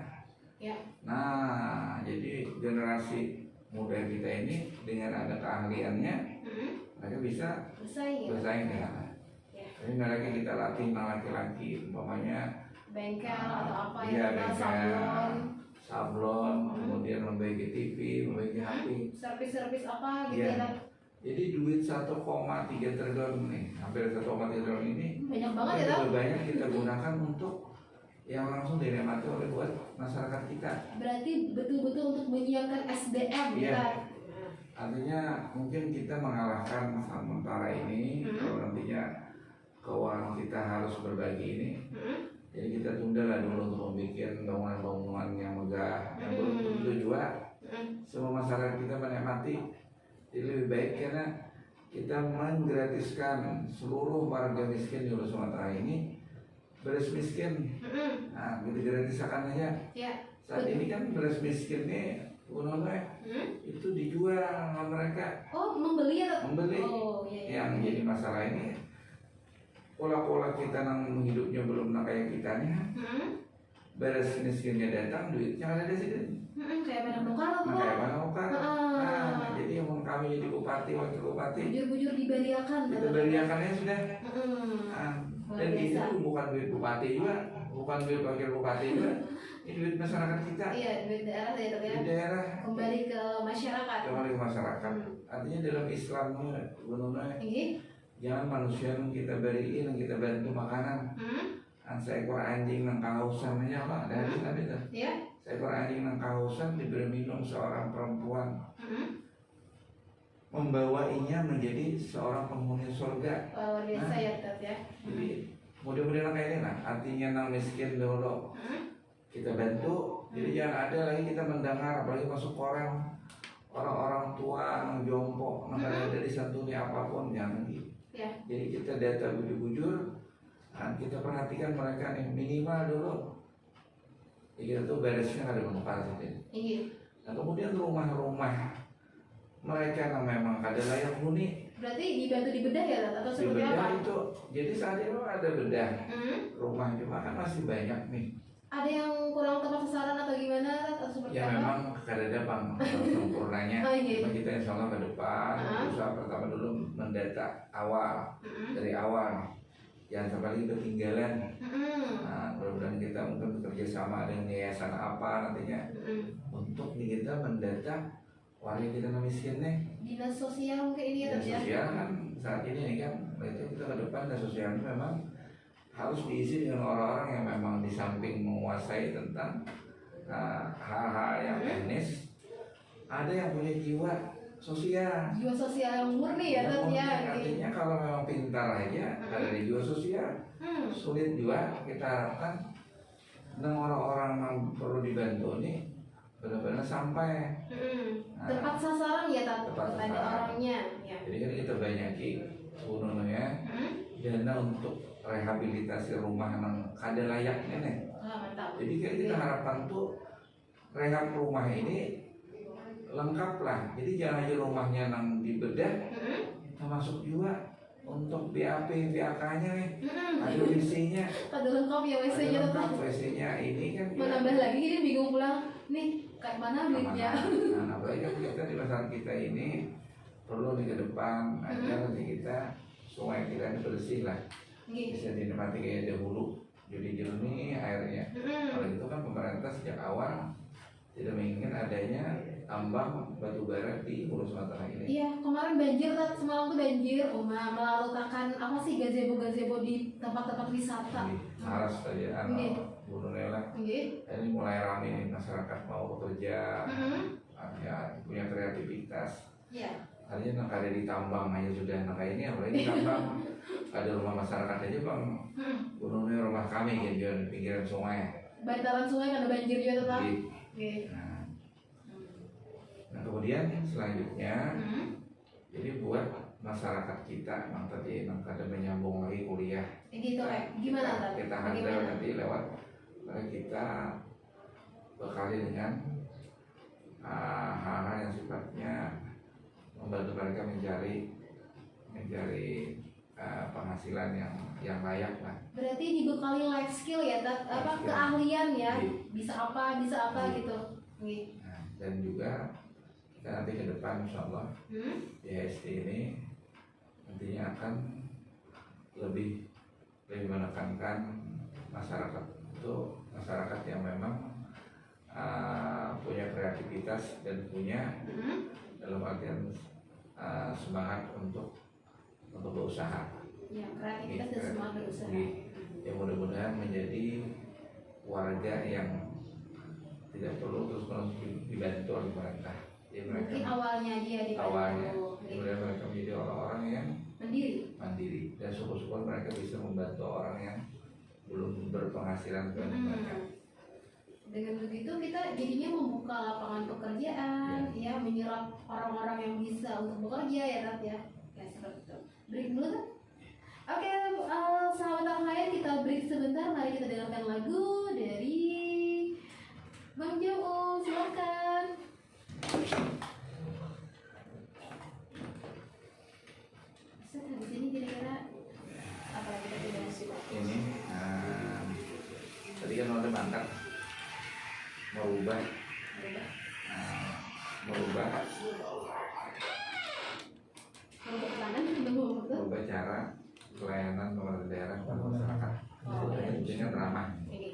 Nah, jadi generasi muda kita ini dengan ada keahliannya mereka bisa bersaing dengan. Jadi mereka kita latih laki-laki umpamanya bengkel atau apa ya, sablon, kemudian membaiki TV, membaiki HP, servis apa gitu ya. ya. Jadi duit 1,3 triliun nih, hampir 1,3 triliun ini banyak banget ya Tat. banyak kita gunakan untuk yang langsung dinikmati oleh buat masyarakat kita. Berarti betul-betul untuk menyiapkan SDM ya. Artinya mungkin kita mengalahkan sementara ini kalau nantinya keuangan kita harus berbagi ini Jadi kita tunda lah dulu untuk membuat bangunan-bangunan yang megah, yang belum tentu juga semua masyarakat kita menikmati. Jadi lebih baik karena kita menggratiskan seluruh warga miskin di Pulau Sumatera ini beras miskin. Nah, kita gratisakan aja. Ya. Saat ini kan beras miskin nih, itu dijual sama mereka. Oh, membeli atau? Membeli. Oh, iya. Yang jadi masalah ini pola-pola kita nang hidupnya belum nak kayak kitanya. Beres miskinnya datang, duitnya ada di sini. Kayak mana nukar atau? Nah, kayak mana ukar. Nah, jadi yang kami jadi bupati, wakil bupati, Bujur-bujur dibaliakan. kita beriakannya sudah. Mm-mm. Nah, dan itu bukan duit bupati juga, bukan duit wakil bupati juga. Ini duit masyarakat kita. Iya, duit daerah ya, Di ya. daerah. Kembali ke masyarakat. Kembali ke masyarakat. Artinya dalam Islam benar-benar Ini. jangan manusia yang kita beriin, yang kita bantu makanan. Seekor anjing yang kehausan aja pak, dari Nabi itu. Ya. Seekor anjing yang kehausan diberi minum seorang perempuan, membawainya menjadi seorang penghuni surga. Luar biasa ya, Tat ya. Jadi mudah-mudahan kayak ini lah. Artinya nang miskin dulu kita bantu. Jadi jangan ada lagi kita mendengar apalagi masuk koran orang-orang tua nang jompo, nang ada disantuni apapun jangan lagi. Ya. Jadi kita data bujur-bujur. Nah, kita perhatikan mereka nih minimal dulu. Ya, kita tuh beresnya ada manfaat saja. Iya. Nah kemudian rumah-rumah mereka yang memang kada layak huni. Berarti dibantu dibedah ya, Tat? Atau seperti Di apa? bedah itu. Jadi saat ini ada bedah rumah cuma kan masih banyak nih. Ada yang kurang tepat sasaran atau gimana, Tat? Atau seperti Ya apa? memang kada ada bang sempurnanya. Oh, iya. Cuma kita insya Allah ke depan usaha pertama dulu mendata awal dari awal. Jangan sampai lagi ketinggalan. Nah, mudah-mudahan kita mungkin bekerja sama dengan yayasan apa nantinya untuk kita mendata warga kita yang miskin nih. Dinas sosial mungkin ini ya, Tat Dinas ya? sosial kan saat ini kan itu kita ke depan dinas sosial itu memang harus diisi dengan orang-orang yang memang di samping menguasai tentang hal-hal yang teknis, ada yang punya jiwa sosial. Jiwa sosial yang murni ya, Tat ya. Artinya kalau memang pintar aja ada di jiwa sosial, sulit juga kita harapkan dengan orang-orang yang perlu dibantu ini benar-benar sampai. Tepat sasaran ya, Tat? Tepat Ada sasaran. orangnya. Ya. Jadi kan kita banyaki sebenarnya dana untuk rehabilitasi rumah yang kada layaknya nih. Mantap. Jadi kan kita harapkan tuh rehab rumah ini lengkap lah. Jadi jangan aja rumahnya nang dibedah, termasuk juga untuk BAP, BAK-nya nih. Ada WC-nya. Ada lengkap ya WC-nya, Ada Tat? lengkap WC-nya ini kan. Menambah lagi ini bingung pulang. Nih, kayak mana duitnya? Nah, apalagi kan kita di masyarakat kita ini perlu di ke depan agar nanti kita sungai kita ini bersih lah, bisa dinikmati kayak dahulu, jadi jernih airnya. Kalau itu kan pemerintah sejak awal tidak menginginkan adanya tambang batu bara di Pulau Sumatera ini. Iya, kemarin banjir, Tat. Semalam tuh banjir, melarutakan apa sih gazebo-gazebo di tempat-tempat wisata. Saras tadi Gunung Lela. Ini mulai ramai nih masyarakat mau bekerja, ya punya kreativitas. Iya. Artinya nak ada di tambang aja sudah, nak kayak ini apalagi tambang. Ada rumah masyarakat aja bang, gunungnya rumah kami gitu di pinggiran sungai. Bantaran sungai kan ada banjir juga, Tat. Jadi, nah kemudian selanjutnya, jadi buat masyarakat kita, yang tadi yang kada menyambung lagi kuliah. Gitu kayak gimana, Tat? Kita handle nanti lewat kita bekali dengan hal-hal yang sifatnya membantu mereka mencari penghasilan yang layak lah. Berarti dibekali life skill ya, Tat? Apa keahlian ya? Bisa apa gitu. Nah, dan juga kita nanti ke depan insya Allah IHSD ini nantinya akan lebih menekankan masyarakat itu masyarakat yang memang punya kreativitas dan punya dalam artian semangat untuk berusaha. Ya, kreativitas dan semangat berusaha. Ya mudah-mudahan menjadi warga yang tidak perlu terus dibantu oleh pemerintah. Ya, Mungkin awalnya dia dibantu. awalnya kemudian mereka menjadi orang-orang yang mandiri. mandiri dan syukur-syukur mereka bisa membantu orang yang belum berpenghasilan banyak banyak. Dengan begitu kita jadinya membuka lapangan pekerjaan, ya menyerap orang-orang yang bisa untuk bekerja ya Tat ya. Ya seperti itu. Break dulu Tat. Oke, sahabat Al-Hayat, kita break sebentar. Mari kita dengarkan lagu dari Bang Joko, silakan. Set, habis ini kira-kira apa lagi kita tidak suka? Ini tadi kan udah mantap merubah Merubah tangan merubah cara pelayanan pemerintah daerah kepada masyarakat. Oh, ya. Intinya ramah. Oke.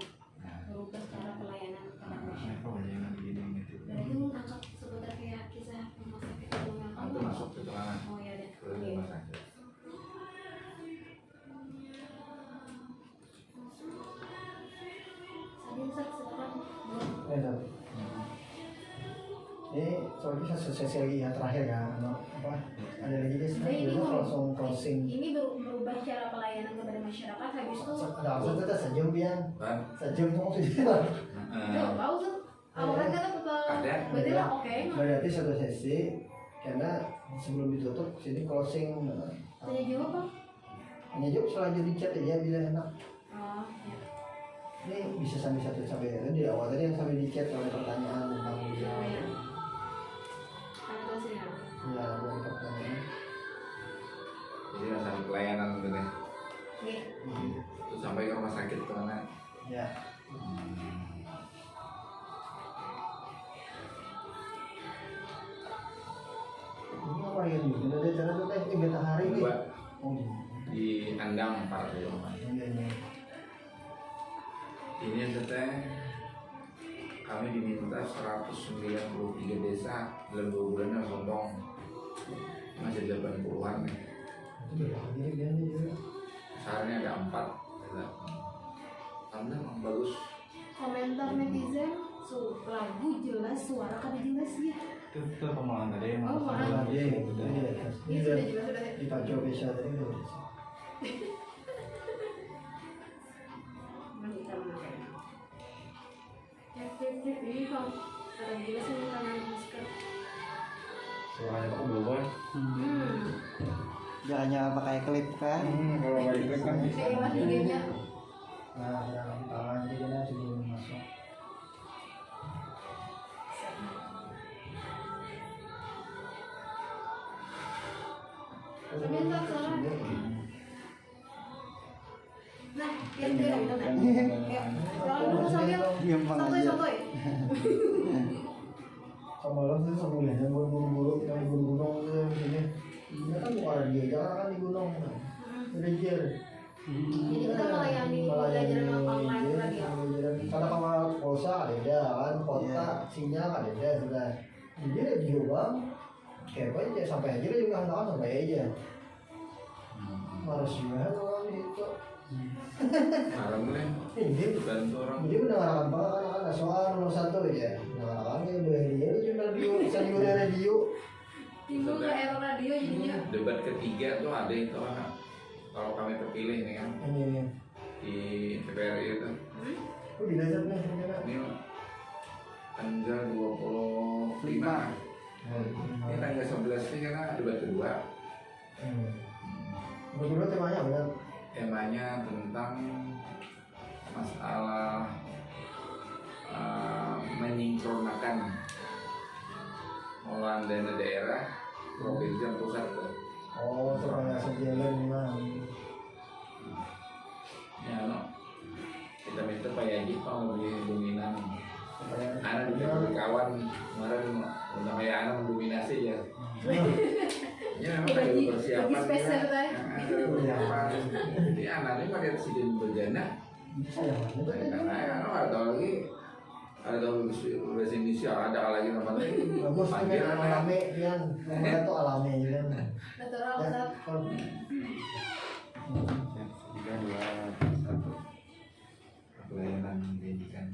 Merubah cara pelayanan kepada masyarakat. Pelayanan gini gitu. Dan itu angkat seputar kayak kisah rumah sakit umum yang Itu masuk ke tengah. Oh ya deh. Ke rumah sakit. Sadin Sat, silakan. Enak. Ini soalnya sesi lagi ya terakhir ya, apa ada lagi guys? Jadi ini Kita langsung closing. Ini merubah cara pelayanan kepada masyarakat. Habis itu, Ada apa kita sejam biar Kan? sejam tuh maksudnya. udah tahu tuh. Awalnya kita tetap. Ada. Berarti lah oke. Berarti satu sesi karena sebelum ditutup sini closing. Tanya jawab apa? Hanya jawab selanjutnya di chat aja bila enak. Oh ya. Ini bisa sampai di awal tadi yang sampai di chat oleh pertanyaan tentang Oh dia. ya. Karena closing ya. Ya, ada pertanyaan. Jadi masalah pelayanan sebenarnya. Oke. Terus sampai ke rumah sakit kemana? Ya. Ini apa yang juga ada cara tuh kayak tiga hari nih. Dua Oh, di Andang Pak Yoman. iya iya. Ini teteh kami diminta 193 desa dalam 2 bulan yang sombong masih 80-an nih. Itu berapa gini dia juga. Sarannya ada 4. Alhamdulillah bagus. Komentar netizen, lagu jelas, suara kada jelas ya. Itu pemahaman tadi yang Oh, maaf. Iya, Ini ini sudah udah jelas sudah. di Pak Jo bisa tadi udah bisa. Kita memakai. Cek. Ini kalau kada jelas ini tangan masker. suaranya kok berubah. Dia hanya pakai klip kan. Kalau nggak diklik kan bisa. Kayak mas IG-nya. Nah, dalam tangan dia sebelum masuk. Sebentar, salah. Nah, yang dia itu kan. Ya, kalau dulu sambil santuy. Sama lo tuh sebelumnya yang buru-buru kita di gunung tuh sini. Ini kan bukan dia, jangan kan di gunung. Belajar. Jadi kita melayani pembelajaran online tadi ya. Karena kamar polsa ada kan, kota sinyal ada sudah. Jadi ada di bang, kayak apa aja sampai aja dia juga anak sampai aja. Harus juga orang itu. Malam nih Ini bantu orang. jadi mendengarkan banget kan soal nomor 1 ya. Mendengarkan dia cuma radio, radio radio. Timbul ke era radio jadinya. Debat ketiga tuh ada itu kalau kami terpilih nih kan Ini di TPRI itu. kok dilajar nih sebenarnya. Ini tanggal 25. Ini tanggal 11 ini karena debat kedua. Berdua temanya benar. Temanya tentang masalah menyinkronkan pengelolaan dana daerah provinsi dan pusat tuh. Oh, supaya sejalan memang. Ya, no. Kita minta Pak Yaji Pak lebih dominan. Supaya Anak diberi kawan kemarin udah kayak anak mendominasi ya. Ya memang ada persiapan. Bagi spesial ya. teh. Ada persiapan. Jadi anaknya pada presiden berjana. bisa ya, Bang. Karena ya, ada tahu lagi. Ada tahu bahasa Indonesia ada lagi namanya. Bagus tuh Panggil kan anak. alami kan. Nomornya tuh alami kan. Natural Ya, Sat. kalau- 3, 2, 1. Pelayanan pendidikan.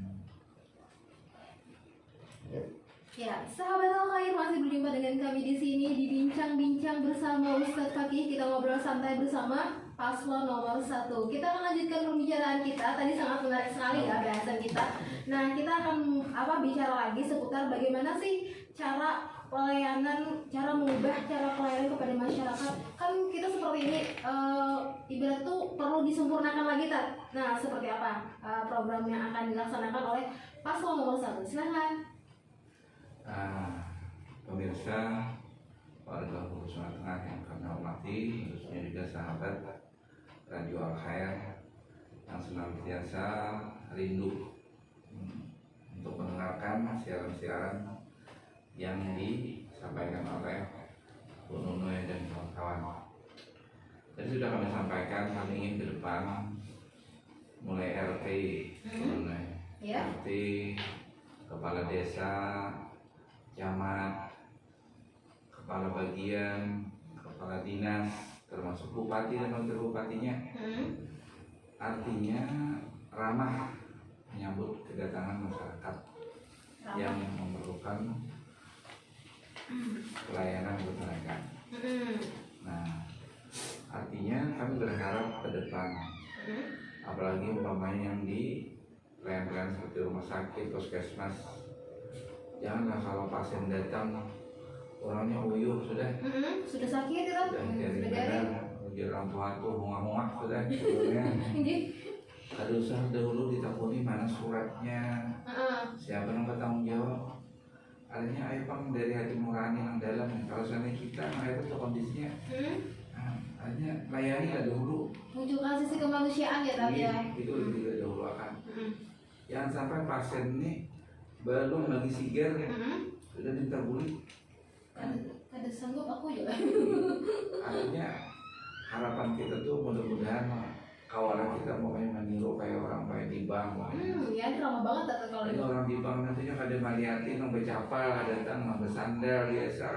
Ya, sahabat Al-Khair masih berjumpa dengan kami di sini di bincang-bincang barengan bersama Ustadz Fakih. Kita ngobrol santai bersama paslon nomor 1. Kita akan lanjutkan pembicaraan kita. Tadi sangat menarik sekali ya bahasan kita. Nah, kita akan bicara lagi seputar bagaimana sih cara pelayanan, cara mengubah cara pelayanan kepada masyarakat. Kan kita seperti ini, ibarat tuh perlu disempurnakan lagi, Tat. Nah, seperti apa program yang akan dilaksanakan oleh paslon nomor 1? Silahkan. Pemirsa warga Hulu Sumatera Tengah yang kami hormati, khususnya juga sahabat Radio Al Khair yang senantiasa rindu untuk mendengarkan siaran-siaran yang disampaikan oleh Bu Nunoy dan kawan-kawan. Tadi sudah kami sampaikan, kami ingin ke depan mulai RT, Bu Nunoy, RT, kepala desa, camat, kepala bagian, kepala dinas, termasuk bupati dan wakil bupatinya. Artinya ramah menyambut kedatangan masyarakat yang memerlukan pelayanan buat mereka. Nah, artinya kami berharap ke depan, apalagi umpamanya yang di pelayanan seperti rumah sakit, puskesmas, janganlah kalau pasien datang orangnya uyuh sudah sakit ya, dari orang tua tuh muak sudah sebetulnya. Ada usah dahulu ditakuni mana suratnya, siapa yang bertanggung jawab. Artinya ayo pang dari hati nurani yang dalam. Kalau seandainya kita itu kondisinya, artinya layani lah dahulu. Munculkan sisi kemanusiaan ya, tapi ya. Itu lebih dahulu akan. Jangan sampai pasien ini belum lagi sigar, sudah minta buli. Ada sanggup aku juga. Artinya harapan kita tuh mudah-mudahan kawalan kita pokoknya meniru kayak orang kayak di bank. Ya drama banget kalau ini itu. orang di bank nantinya kada maliati nang becapal, datang nang besandal biasa,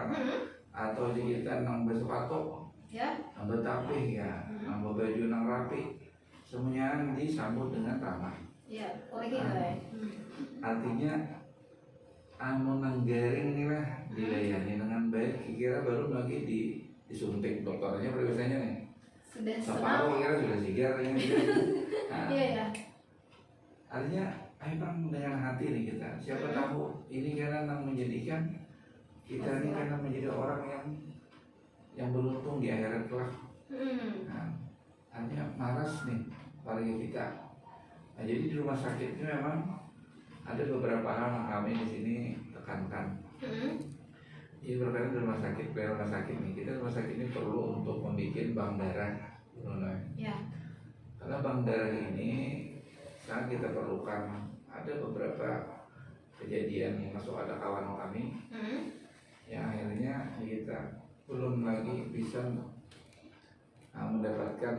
atau di kita nang besepatu, ya, nang betapih ya, nang baju nang rapi, semuanya disambut dengan ramah. Ya, gitu ya. Artinya anu nang garing nih lah dilayani dengan baik, kira baru lagi disuntik dokternya biasanya nih. Sudah separuh kira sudah sigar ini. Iya ya. Artinya ayo bang dengan hati nih kita. Siapa tahu ini karena nang menjadikan kita ini karena menjadi orang yang beruntung di akhirat kelak. Artinya malas nih warga kita. Nah, jadi di rumah sakit ini memang ada beberapa hal yang kami di sini tekankan. Ini berkaitan dengan rumah sakit nih. Kita rumah sakit ini perlu untuk membuat bank darah, ya. Karena bank darah ini sangat kita perlukan. Ada beberapa kejadian masuk ada kawan kami yang akhirnya kita belum lagi bisa mendapatkan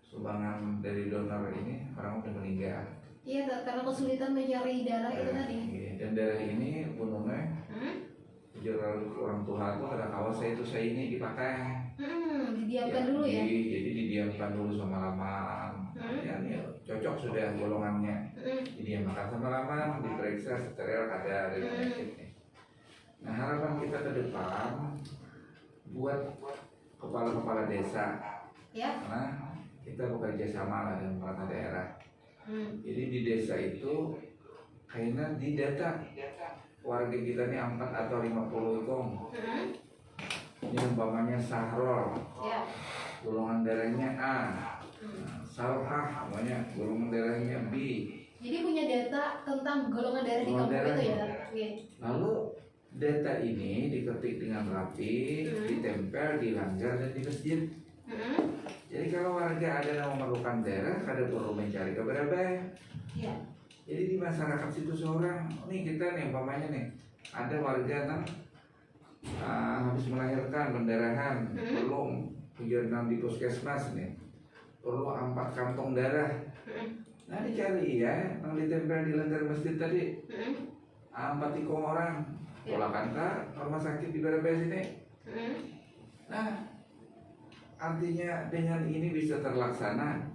sumbangan dari donor ini, orang udah meninggal. Iya, karena kesulitan mencari darah itu tadi. Dan darah ini punungnya orang tua tuh ada kawas saya ini dipakai. Didiamkan dulu ya. Jadi didiamkan dulu sama lama. Ya, cocok sudah golongannya. Didiamkan sama lama, diperiksa steril ada penyakitnya. Nah, harapan kita ke depan buat kepala-kepala desa. Ya. Karena kita bekerja sama lah dengan pemerintah daerah. Jadi di desa itu kayaknya didata warga kita ini 4 atau 50 ikong. Ini umpamanya Sahrol, ya. Golongan darahnya A. Salhah, namanya golongan darahnya B. Jadi punya data tentang golongan darah di kampung itu ya. Lalu data ini diketik dengan rapi, ditempel, dilanggar dan di masjid. Jadi kalau warga ada yang memerlukan darah, kada perlu mencari kabar baik. Ya. Jadi di masyarakat situ seorang, nih kita nih umpamanya nih ada warga yang habis melahirkan pendarahan, belum kegiatan di puskesmas nih, perlu 4 kantong darah. Nah dicari ya, yang ditempel di langgar masjid tadi, 4 ikong orang, tolakan ke rumah sakit di Barabes ini. Nah artinya dengan ini bisa terlaksana,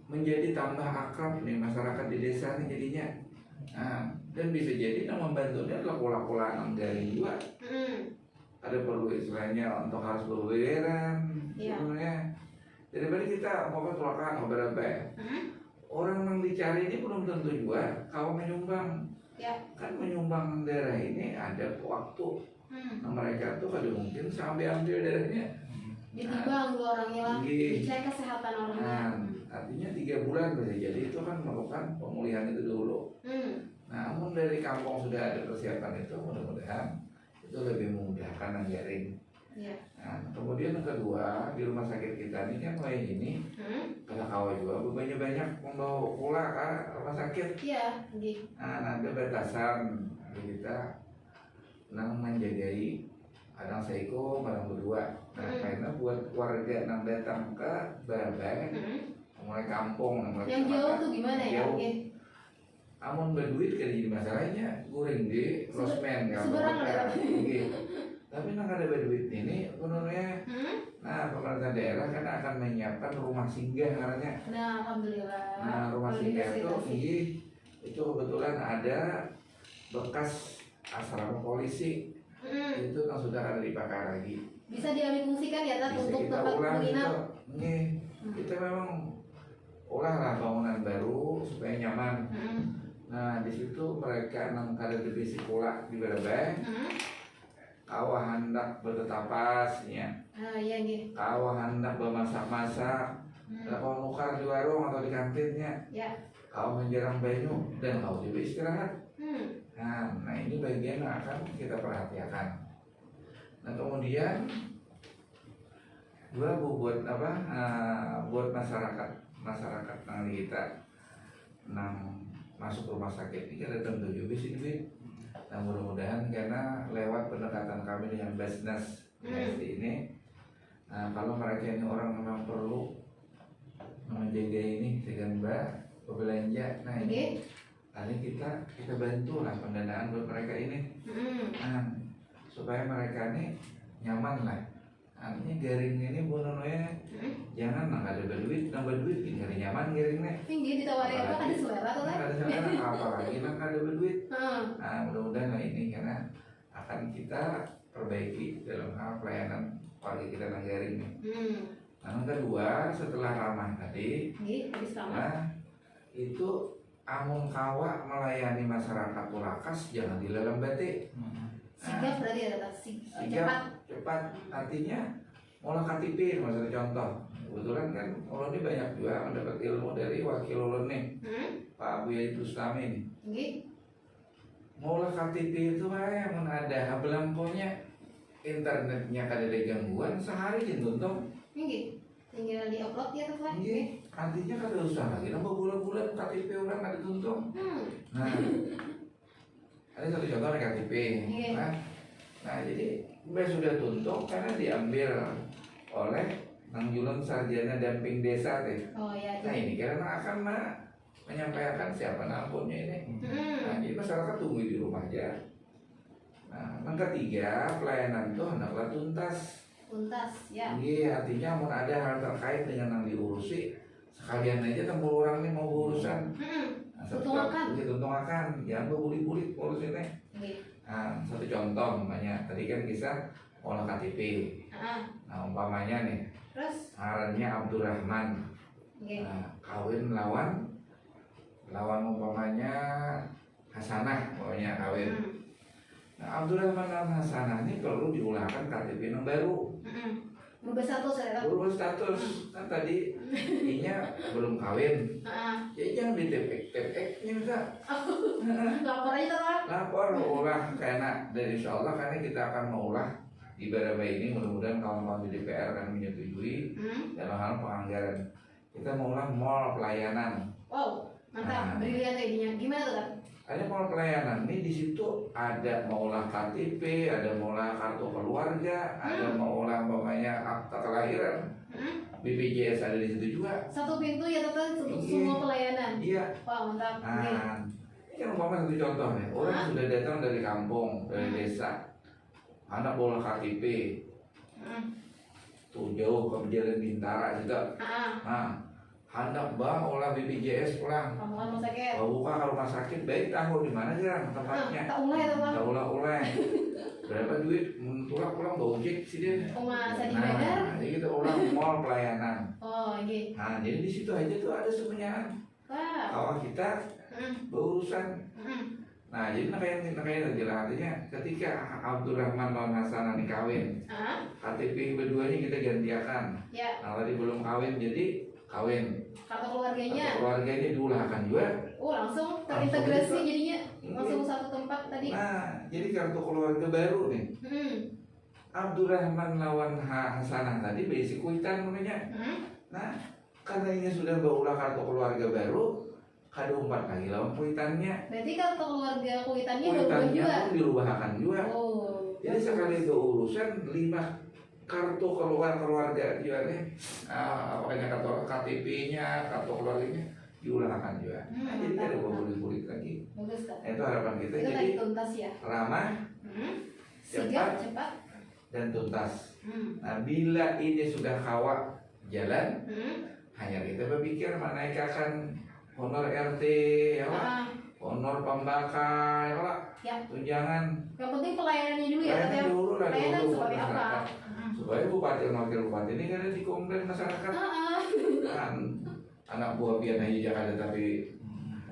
menjadi tambah akrab nih masyarakat di desa nih jadinya. Nah, dan bisa jadi yang membantunya adalah pola-pola dari juga. ada perlu istilahnya untuk harus berweran Iya. sebenarnya. Daripada kita mau kecelakaan beberapa orang yang dicari ini belum tentu juga kalau menyumbang. Ya. Kan menyumbang darah ini ada waktu. Nah, mereka tuh kada mungkin sampai ambil darahnya. Ditimbang dulu orangnya lah, Iya. dicek kesehatan orangnya. Nah, artinya 3 bulan bisa jadi itu kan melakukan pemulihan itu dulu. Namun dari kampung sudah ada persiapan itu, mudah-mudahan itu lebih memudahkan anggaran. Iya. Nah, kemudian yang kedua di rumah sakit kita ini kan mulai ini karena kawah juga banyak membawa pula ke rumah sakit. Iya, gitu. Nah, ada batasan kita menjagai kadang seiko, kadang berdua. Nah, karena buat warga yang datang ke Barabai, mulai kampung, mulai Yang jauh tuh gimana ya? Jauh. Oke. Amun berduit kan jadi masalahnya goreng di losmen kan. Seberang ada. Tapi nang ada berduit ini menurutnya, nah pemerintah daerah kan akan menyiapkan rumah singgah karena. Nah, alhamdulillah. Nah, rumah singgah itu itu kebetulan ada bekas asrama polisi. Itu kan sudah ada dipakai lagi. Bisa diambil fungsikan ya, Tat, Bisa untuk kita tempat ulang menginap. itu. Nih, kita memang olah bangunan baru supaya nyaman. Nah, di situ mereka nang kada divisi pula di Barabai. Kawah hendak bertetapasnya. Iya gitu. Kawah hendak bermasak-masak. Kau nukar di warung atau di kantinnya. Ya. Kau menjerang banyu dan kau juga istirahat. Nah, ini bagian yang akan kita perhatikan. Nah, kemudian dua buat apa? Buat masyarakat nanti kita masuk rumah sakit ini ada tentu juga sih duit. Nah, mudah-mudahan karena lewat pendekatan kami dengan Basnas ini, nah, kalau mereka ini orang memang perlu menjaga ini dengan berbelanja, nah ini tadi kita bantu lah pendanaan buat mereka ini, nah, supaya mereka ini nyaman lah. Artinya garing ini bononya jangan nggak ada duit, nambah duit gini hari nyaman garingnya. Tinggi ditawarin apa? Ada selera tuh kan? Ada selera apalagi nang ada duit. Nah, mudah-mudahan lah ini karena akan kita perbaiki dalam hal pelayanan warga kita nang garing ini. Nah, yang kedua setelah ramah tadi, Habis ramah. nah itu amun kawa melayani masyarakat Purakas jangan dilelam batik. Sigap berarti ada Sigap, cepat. Artinya olah KTP maksudnya contoh. Kebetulan kan ulun ini banyak juga mendapat ilmu dari wakil ulun nih, Pak Buya Bustami nih. Ngolah KTP itu yang ada belangkonya, internetnya kada ada gangguan, sehari jentuntong. Tinggal di upload ya tuh kan? Artinya kada usah lagi nambah bulan-bulan KTP orang ada tuntung. Nah, ada satu contoh nih KTP. Nah, jadi sudah tuntung karena diambil oleh Nang Julun Sarjana Damping Desa teh. Oh ya. Nah, ini karena akan menyampaikan siapa nampunnya ini. Nah, jadi masyarakat tunggu di rumah aja. Nah, yang ketiga pelayanan tuh hendaklah tuntas. Tuntas ya. Iya, artinya mau ada hal terkait dengan yang diurusi sekalian aja tembul orang ini mau urusan. Tuntungakan. Tuntungakan, jangan berbulit-bulit urusinnya. Nah, satu contoh namanya tadi kan kisah olah KTP. Nah, umpamanya nih, Terus? ngarannya Abdurrahman. Nah, kawin lawan umpamanya Hasanah, pokoknya kawin. Nah, Abdurrahman dan Hasanah ini perlu diulahkan KTP yang baru. Berubah status ya? Berubah status. Kan tadi inya belum kawin. Ya jangan di TPK-nya bisa. Lapor aja tuh kan? Lapor, ulah karena dari insya Allah karena kita akan mengulah di Barabai ini, mudah-mudahan kawan-kawan di DPR akan menyetujui dalam hal penganggaran. Kita mengulah mall pelayanan. Wow, mantap. Brilian idenya. Gimana tuh kan? Ada mall pelayanan ini di situ ada mengolah KTP, ada mengolah kartu keluarga, ada mengolah umpamanya akta kelahiran. BPJS ada di situ juga. Satu pintu ya tetap untuk semua pelayanan. Iya. Wah mantap. Nah, ini kan umpamanya satu contoh nih. Orang sudah datang dari kampung, dari desa, anak bola KTP, tuh jauh ke Jalan Bintara juga. Nah, hendak olah BPJS pulang. Kamu kan rumah sakit. Buka ke rumah sakit, baik tahu di mana sih tempatnya. Tak ulah ya tuh bang. Tak ulah-ulah. berapa duit pulang gojek sih dia. Oh masa di bandar? Jadi kita ulang mall pelayanan. Oh iya. Nah jadi di situ aja tuh ada sebenarnya Wah. awal kita Mm, berurusan. mm. Nah jadi nakanya artinya ketika Abdurrahman lawan Hasanah ini kawin, Ah, KTP berduanya kita gantiakan. ya. Nah tadi belum kawin jadi kawin. Kartu keluarganya. Atau keluarganya diulahkan juga. Oh langsung terintegrasi jadinya langsung satu tempat tadi. Nah jadi kartu keluarga baru nih. Hmm. Abdurrahman lawan Hasanah tadi basic kuitan namanya. Hmm. Nah karena ini sudah berulah kartu keluarga baru, kada 4 kali lawan kuitannya. Berarti kartu keluarga kuitannya berubah Kuitannya juga. pun dirubahkan juga. Oh. Jadi sekali itu urusan 5 kartu keluarga juga nih. Apakahnya kartu KTP-nya, kartu keluarganya diulangkan juga. Nah, jadi mantap, ada mantap. bulit-bulit lagi. Bagus kan? Nah, itu harapan kita. Itu Jadi tadi tuntas ya. ramah Hmm. Cepat. Sigap, cepat. dan tuntas. Hmm. Nah, bila ini sudah kawat jalan, Hmm. hanya kita berpikir menaikkan honor RT, ya Pak, Ah, honor pembakar, ya Pak, ya. tunjangan. Yang penting pelayanannya dulu ya, Pelayanan Teh. dulu lah, Pelayanan dulu seperti apa? masyarakat. Hmm. Supaya bupati dan wakil bupati ini kan dikomplain masyarakat. Ah, Kan anak buah pian aja Jakarta tapi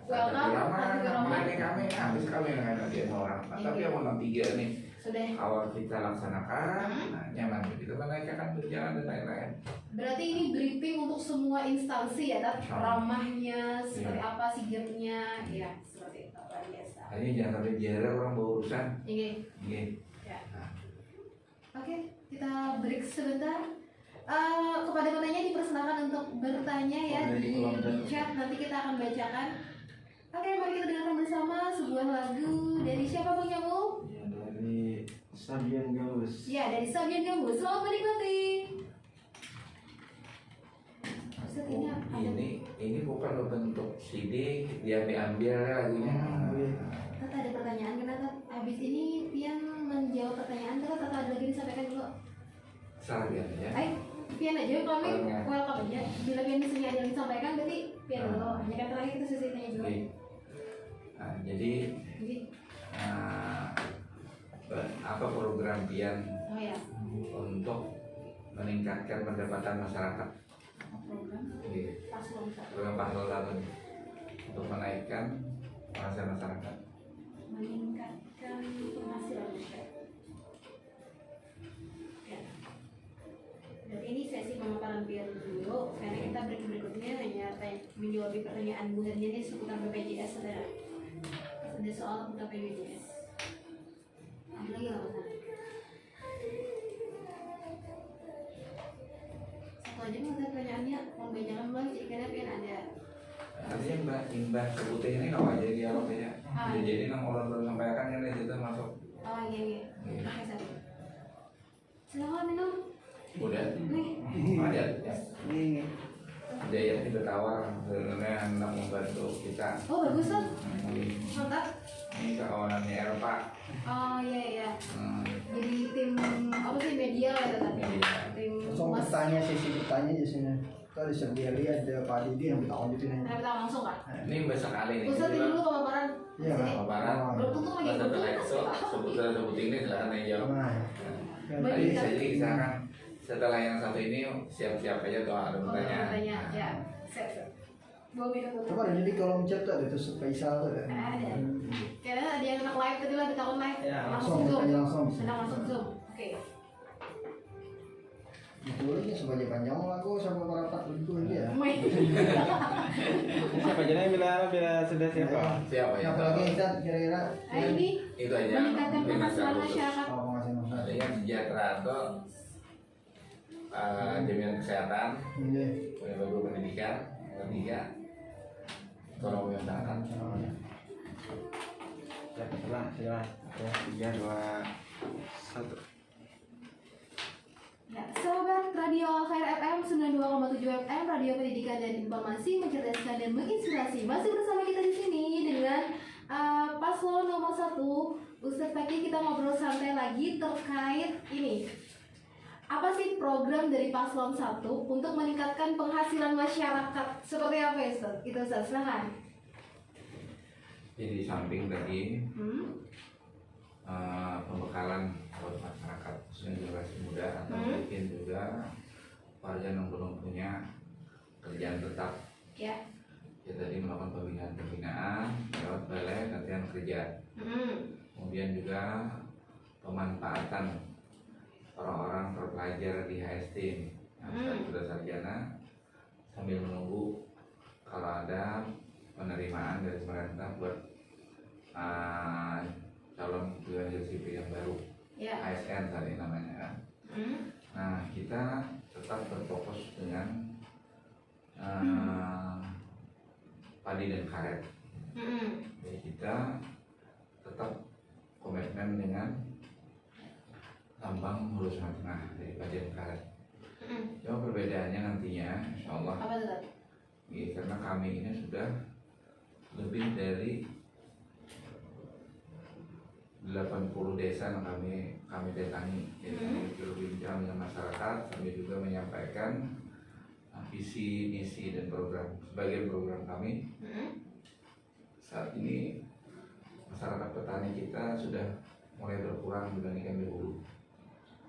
Welcome, ramah, tapi ramah. kami habis kami dengan dia orang. Nah, tapi Iya. yang mau 3 nih sudah. awal kita laksanakan, Hmm. nah, nyaman kita menaikkan tunjangan dan lain-lain. Berarti ini briefing untuk semua instansi ya, Tat? Sama. Ramahnya seperti Iya. apa, sigapnya, ya seperti itu luar biasa. Hanya jangan sampai jarak orang berurusan. Oke, Oke. ya. Nah, Oke, kita break sebentar. Kepada penanya dipersilakan untuk bertanya ya di chat, nanti kita akan bacakan. Oke, mari kita dengarkan bersama sebuah lagu dari siapa Bang Yamu? Ya, dari Sabian Gambus. Ya, dari Sabian Gambus. Selamat menikmati. Ustaz, ini ada ini bukan bentuk CD dia diambil lagunya. Tata ada pertanyaan karena habis ini Pian menjawab pertanyaan Tata ada lagi disampaikan dulu. Salah dia ya. Pian aja kami Orangnya. welcome aja. Bila Pian di sini ada yang disampaikan berarti Pian dulu. Hanya kan terakhir kita sesi tanya dulu. Oke. Nah, jadi Jadi, apa program Pian oh ya, untuk meningkatkan pendapatan masyarakat? program Oke. paslon satu Program Paslon 1 untuk menaikkan penghasilan masyarakat. meningkatkan penghasilan masyarakat. Ya. Berarti ini sesi pemaparan Pian dulu. Karena kita berikutnya hanya menjawab pertanyaan Bu Hernia ini seputar BPJS saudara. Ada soal seputar BPJS. Ada lagi nggak Mas? Satu aja Mas pertanyaannya mau banyakan lagi jadi karena Pian ada. Artinya imbah sebutnya ini nggak wajar dia ya. Jadi nang orang belum sampaikan kan itu masuk. Oh iya iya. Oke satu. Silakan minum. Udah. Nih. Ada. Ya. Jaya ini bertawar sebenarnya hendak membantu kita. Oh bagus tuh. Ini, Mantap. ini kawanannya Erpa. Oh iya iya. Hmm, Jadi tim apa sih media lah ya tadi. Media. Tim Langsung mas. bertanya, sesi bertanya di sini. Kalau di sebelah lihat ada Pak Didi yang bertahun itu nih. Nah, kita langsung kan. Ini besok kali nih. Ustaz ini dulu pemaparan. Iya, Sini. Pemaparan. Belum tentu lagi. Setelah itu sebut ini silakan aja jawab. Nah, Tadi saya jadi misalkan setelah yang satu ini siap-siap aja tuh ada Oh, pertanyaan. tanya ya. Set. Bawa minum dulu. coba ada jadi kolom chat tuh ada tuh spesial tuh ada. Ada. Karena ada yang anak live tadi lah di tahun live. Ya, Langsung langsung zoom. tanya langsung. Sedang langsung zoom. Oke. Itu aja sebagai panjang lagu sama para itu aja ya. Siapa jadi bila sudah siapa? Siapa ya? Apa lagi Ustaz kira-kira? Nah ini Itu aja. meningkatkan Mungkin penghasilan asal khusus. masyarakat. Oh, makasih Mas. Artinya sejahtera atau jaminan kesehatan, Iya. punya bagus pendidikan, yang ketiga ekonomi masyarakat. Silakan. 3, 2, 1. Ya, sahabat Radio Khair FM 92,7 FM, Radio Pendidikan dan Informasi, mencerdaskan dan menginspirasi. Masih bersama kita di sini dengan paslon nomor 1 Ustadz Fakih. Kita ngobrol santai lagi terkait ini. Apa sih program dari paslon 1 untuk meningkatkan penghasilan masyarakat? Seperti apa ya Ustadz? Itu Ustadz, silahkan. Jadi di samping tadi pembekalan buat masyarakat khususnya generasi muda atau mungkin juga warga yang belum punya kerjaan tetap. Ya. Ya tadi melakukan pembinaan lewat balai latihan kerja. Kemudian juga pemanfaatan orang-orang terpelajar di HST yang sudah sarjana sambil menunggu kalau ada penerimaan dari pemerintah buat calon pegawai sipil yang baru, ASN saat ini namanya kan. Nah kita tetap berfokus dengan padi dan karet. Jadi kita tetap komitmen dengan tambang hulu Sumatera Tengah dari padi dan karet. Cuma perbedaannya nantinya, insya Allah. Apa itu? Ya, karena kami ini sudah lebih dari 80 desa yang kami datangi. Jadi kami berbincang dengan masyarakat, kami juga menyampaikan visi, misi dan program. Sebagian program kami saat ini masyarakat petani kita sudah mulai berkurang dibandingkan dahulu.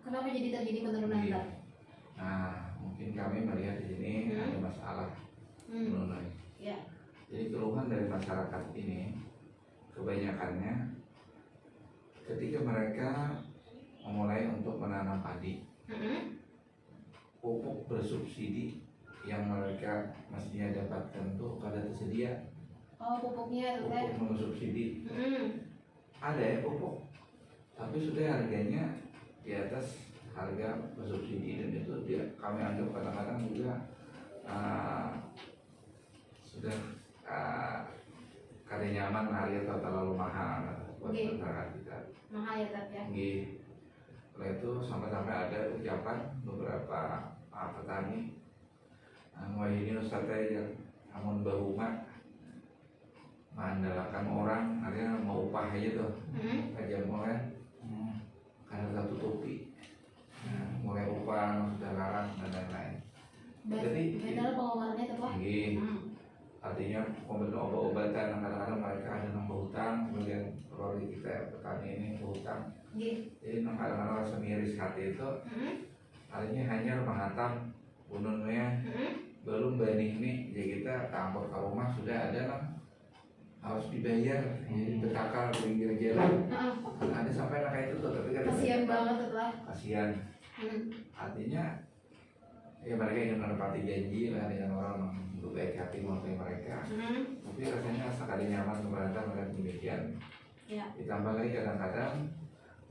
Kenapa jadi terjadi penurunan? Iya. Nah, mungkin kami melihat di sini ada masalah penurunan. Ya. Jadi keluhan dari masyarakat ini kebanyakannya ketika mereka memulai untuk menanam padi, pupuk bersubsidi yang mereka mestinya dapatkan tuh pada tersedia. Oh, pupuknya itu teh. Pupuk bersubsidi. Ada ya pupuk, tapi sudah harganya di atas harga bersubsidi dan itu kami anggap kadang-kadang juga sudah kada nyaman harga atau terlalu mahal buat masyarakat kita. Mahal ya tapi ya. Setelah itu sampai-sampai ada ucapan beberapa petani, wah ini Ustaz yang amun bahuma mengandalkan orang, artinya mau upah aja tuh, aja mulai karena satu topi, mulai upah sudah larang dan lain-lain. Jadi benar pengeluarannya tuh Pak. Artinya komitmen obat-obatan kadang-kadang mereka ada nambah hutang, kemudian keluarga kita petani ini berhutang. Jadi kadang-kadang rasa miris hati itu, artinya hanya menghatam bununnya belum benih ini, ya kita tampor ke rumah sudah ada lah harus dibayar, jadi betakal pinggir jalan. Ada sampai kayak itu tuh, tapi kan kasihan banget tuh Pak. Kasihan. Artinya ya mereka ingin menepati janji lah dengan orang untuk baik hati mengakui mereka. Tapi rasanya sekali nyaman pemerintah melihat demikian. Ditambah lagi kadang-kadang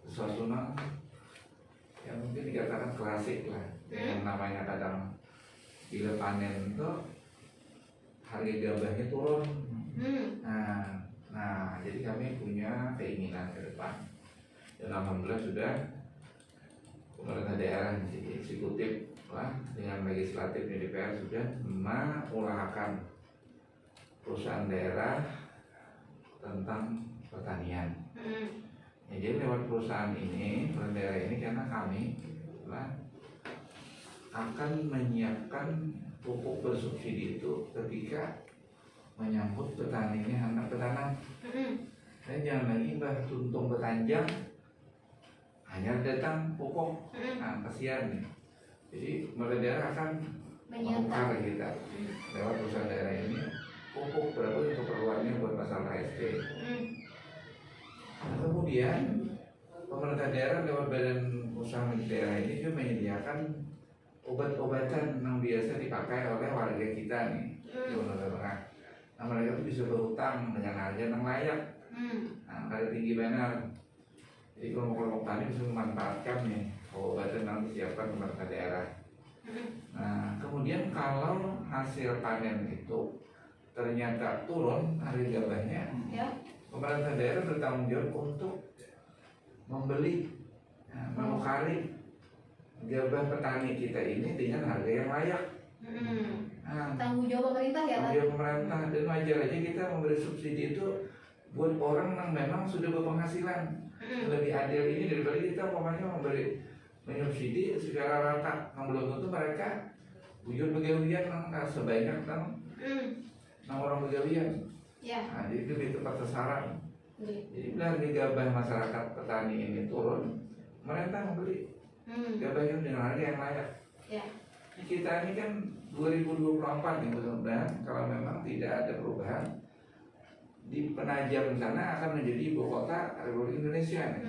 sesuatu yang mungkin dikatakan klasik lah, yang namanya kadang bila panen itu harga gabahnya turun. Nah, jadi kami punya keinginan ke depan. Dan alhamdulillah sudah pemerintah daerah eksekutif lah dengan legislatif di DPR sudah mengusahakan perusahaan daerah tentang pertanian. Ya, jadi lewat perusahaan ini, perusahaan daerah ini karena kami lah akan menyiapkan pupuk bersubsidi itu ketika menyambut petani ini anak petanam. Dan jangan lagi bah tuntung betanjang hanya datang pupuk, nah kasihan nih. Jadi pemerintah daerah akan menukar kita lewat perusahaan daerah ini pupuk berapa untuk keperluannya buat masalah HST. Nah, kemudian pemerintah daerah lewat badan usaha milik daerah ini juga menyediakan obat-obatan yang biasa dipakai oleh warga kita nih di Sumatera Tengah. Nah mereka tuh bisa berhutang dengan harga yang layak, harga tinggi benar. Jadi kelompok-kelompok tani bisa memanfaatkan nih obat-obatan yang disiapkan pemerintah daerah. Nah kemudian kalau hasil panen itu ternyata turun harga gabahnya, pemerintah daerah bertanggung jawab untuk membeli, menukari gabah petani kita ini dengan harga yang layak. Tanggung jawab pemerintah ya Pak? Tanggung jawab pemerintah, dan wajar aja kita memberi subsidi itu buat orang yang memang sudah berpenghasilan. Lebih adil ini daripada kita pokoknya menyubsidi secara rata. Yang belum tentu mereka bujur begawian sebanyak orang begawian. Nah, jadi itu di tempat sasaran. Iya. Jadi bila harga gabah masyarakat petani ini turun, pemerintah membeli gabah yang dengan harga yang layak. Ya. Kita ini kan 2024 nih mudah-mudahan kalau memang tidak ada perubahan di Penajam sana akan menjadi ibu kota Republik Indonesia nih.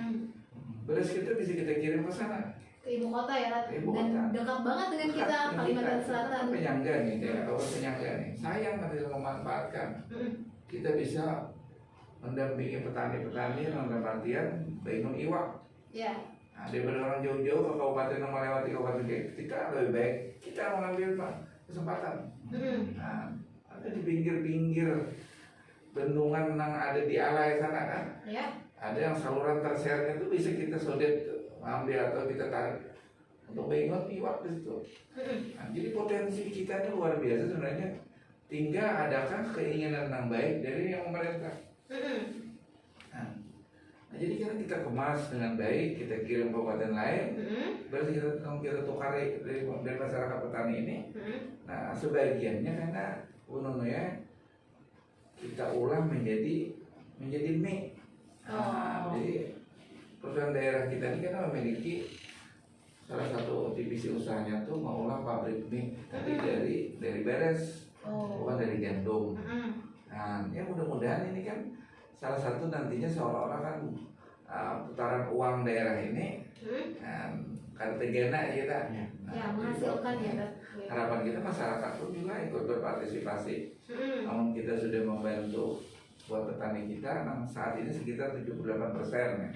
Beras kita bisa kita kirim ke sana. Ke ibu kota ya, Rat. Ke ibu Dan kota. dekat banget dengan Dekat kita, dengan Kalimantan kita. Selatan. Kita penyangga nih, daerah penyangga nih. Sayang kan tidak memanfaatkan. Kita bisa mendampingi petani-petani dalam artian bangun iwak. Ya. Nah, daripada orang jauh-jauh ke kabupaten yang melewati kabupaten kita lebih baik kita mengambil kesempatan. Nah, ada di pinggir-pinggir bendungan yang ada di Alai sana kan, Ya. ada yang saluran tersiarnya itu bisa kita sodet ambil atau kita tarik untuk bangun iwak di situ. Nah, jadi potensi kita ini luar biasa sebenarnya. Tinggal adakah keinginan yang baik dari yang pemerintah. Nah, jadi karena kita kemas dengan baik, kita kirim ke kabupaten lain, berarti kita tukar dari masyarakat petani ini. Nah, sebagiannya karena ya kita ulang menjadi mie. Nah, jadi perusahaan daerah kita ini kan memiliki salah satu divisi usahanya tuh mengolah pabrik mie, tapi dari beres, bukan dari gandum. Nah, ya mudah-mudahan ini kan salah satu nantinya seolah-olah kan putaran uang daerah ini Kartagena kita. Ya, menghasilkan ya, Rat. Harapan kita masyarakat pun juga ikut berpartisipasi. Namun kita sudah membantu buat petani kita, nah saat ini sekitar 78% ya.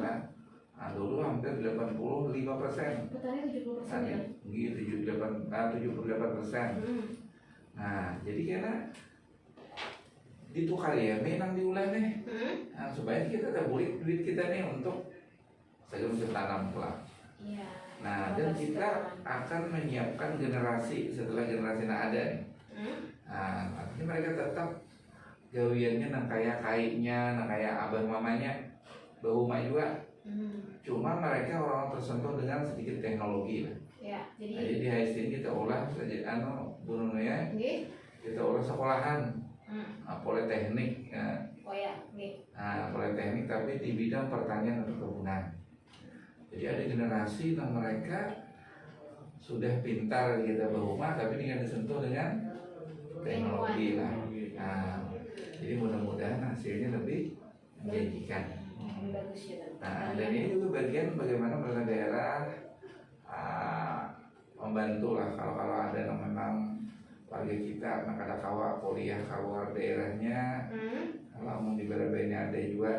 Nah, dulu hampir 85%. Petani 70% ya. Gitu 78%. Nah, jadi karena ditukar ya, menang diulang nih. Nah, supaya kita ada duit kita nih untuk saya bisa tanam kelak. Iya. Nah, dan kita akan menyiapkan generasi setelah generasi yang ada nih. Nah, artinya mereka tetap gawiannya nang kayak kaitnya, nang kayak abah mamanya, bahuma juga. Cuma mereka orang tersentuh dengan sedikit teknologi lah. Ya, Jadi jadi di HST ini kita olah saja bunuh ya. Kita olah sekolahan, politeknik. Ya. oh ya, nih. Nah, politeknik tapi di bidang pertanian dan perkebunan. Jadi ada generasi yang mereka sudah pintar kita berumah tapi dengan disentuh dengan teknologi lah. Nah, jadi mudah-mudahan hasilnya lebih menjanjikan. Lebih bagus ya. Nah, dan ini juga bagian bagaimana pemerintah daerah membantu lah kalau ada yang memang warga kita anak ada kawa kuliah keluar daerahnya, kalau mau di ini ada juga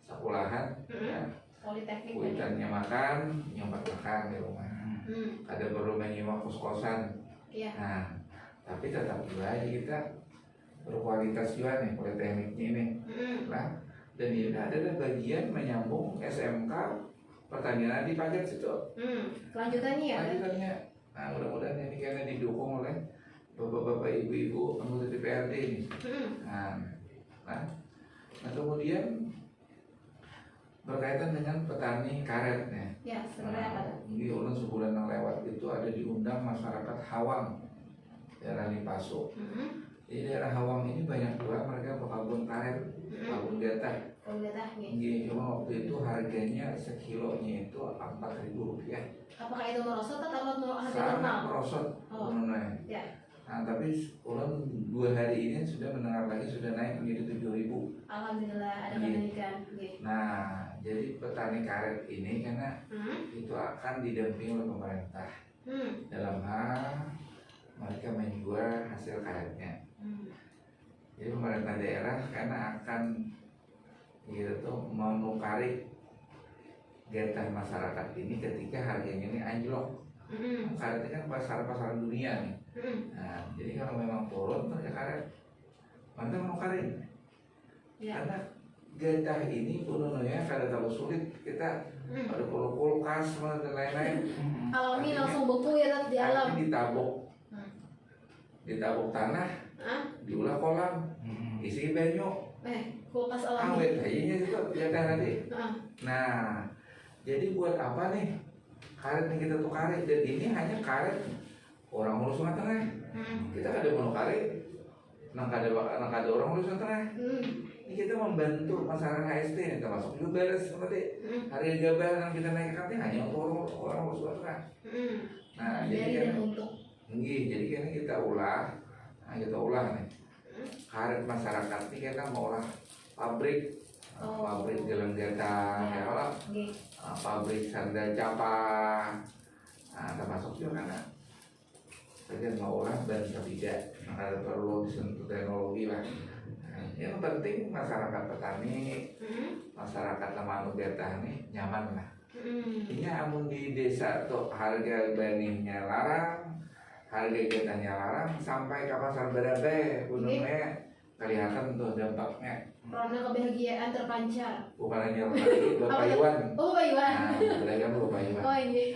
sekolahan. Ya. Politeknik Kuitannya makan, nyombat makan di rumah. Ada perlu menyewa kos-kosan. Iya. Nah, tapi tetap juga aja kita berkualitas juga nih politekniknya ini. Nah, dan ini ada bagian menyambung SMK pertanian di Pagat situ. Kelanjutannya ya. Lanjutannya. Nah, mudah-mudahan ini karena didukung oleh bapak-bapak ibu-ibu anggota DPRD ini. Nah, kemudian berkaitan dengan petani karet nih. Ya, sebenarnya apa tuh? Di ulun sebulan yang lewat itu ada diundang masyarakat Hawang, daerah Lipaso. Di daerah Hawang ini banyak juga mereka berkebun karet, kebun gatah. Kalau lihat ah, nih. Iya, cuma waktu itu harganya sekilonya itu Rp4.000. Apakah itu merosot atau harga Sangat normal? merosot, menurutnya. Ya. Nah, tapi ulun 2 hari ini sudah mendengar lagi sudah naik menjadi 7.000. Alhamdulillah ada Iya. kenaikan. Oke. Nah, jadi petani karet ini karena itu akan didampingi oleh pemerintah dalam hal mereka menjual hasil karetnya. Jadi pemerintah daerah karena akan gitu tuh menukari getah masyarakat ini ketika harganya ini anjlok. Karetnya kan pasar dunia nih. Nah, jadi kalau memang turun harga karet, mereka menukarin. Ya. Karena getah ini ya kada terlalu sulit kita ada kulkas dan lain-lain. Alami langsung beku ya Tat, di alam. Artinya ditabuk tanah, diulah kolam, isi banyu, Kulkas alami. awet kayaknya itu getah tadi. Nah, jadi buat apa nih karet yang kita tukari? Dan ini hanya karet orang Hulu Sungai Tengah. Kita kada mau karet Nang kada orang urusan tengah. Ini kita membantu masyarakat HST nih, termasuk juga beres nanti hari gabar yang kita naikkan hanya untuk orang urusan tengah. Nah, jadi kan jadi kan kita ulah nih. Karet masyarakat ini kita mau olah pabrik, pabrik jalan jatah, ya olah pabrik sandal capa, termasuk juga karena saya mau olah dan tidak ada perlu disentuh teknologi lah. Yang penting masyarakat petani, masyarakat teman jatah ini nyaman lah. Ini amun di desa tuh harga benihnya larang, harga jatahnya larang, sampai ke pasar berapa gunungnya kelihatan tuh dampaknya. Karena kebahagiaan terpancar. Bukan hanya Bapak Iwan. Oh, Bapak Iwan. Nah, berarti kan Bapak Iwan. Oh, ini.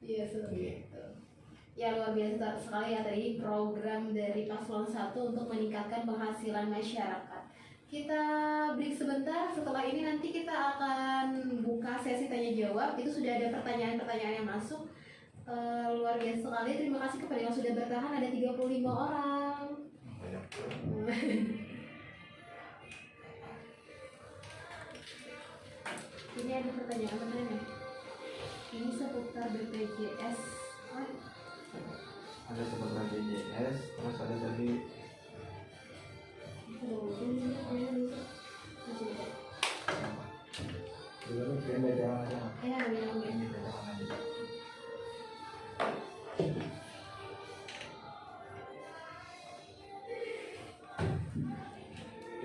Iya, seperti itu. Ya, luar biasa sekali ya tadi program dari Paslon 1 untuk meningkatkan penghasilan masyarakat. Kita break sebentar, setelah ini nanti kita akan buka sesi tanya jawab. Itu sudah ada pertanyaan-pertanyaan yang masuk. Luar biasa sekali, terima kasih kepada yang sudah bertahan, ada 35 orang. Ini ada pertanyaan apa nih? Ini seputar BPJS. Ada seputar BPJS, terus ada tadi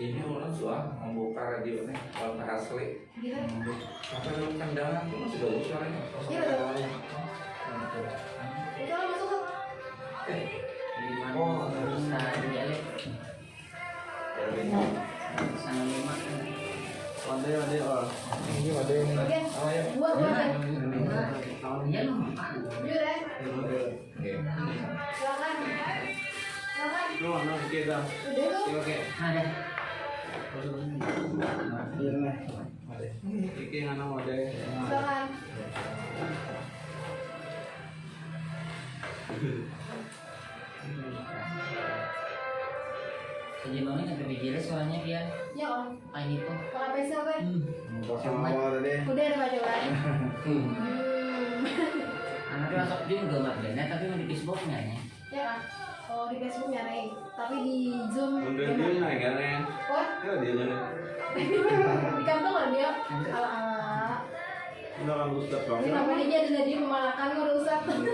ini orang suah membuka radio nih kalau tak asli. Apa dalam kandangan itu masih bagus suaranya. Iya betul. Itu masuk. Oh, harus dialek. Sana 5. Wade oh. Ini ada yang Oke. Buat. Tahun dia lu makan. Jujur ya. Oke. Silakan. No, kita. Udah. Oke. Ada. Iki ngana wade. Silakan. Sejauh ini BPJS suaranya biar Ya om. ini tuh. Pakai pensel kan? tadi. Udah ada bacokan. Anak dia masuk juga nggak benar, tapi mau di Facebooknya ya. Ya kan? Oh di Facebook nyari, tapi di Zoom. Udah dia naik kan ya. Wah, Ya dia nih. di kantor lah dia. Ala-ala. Udah kan Ustaz bang. Ini namanya dia ada di memalakan kok rusak. Ini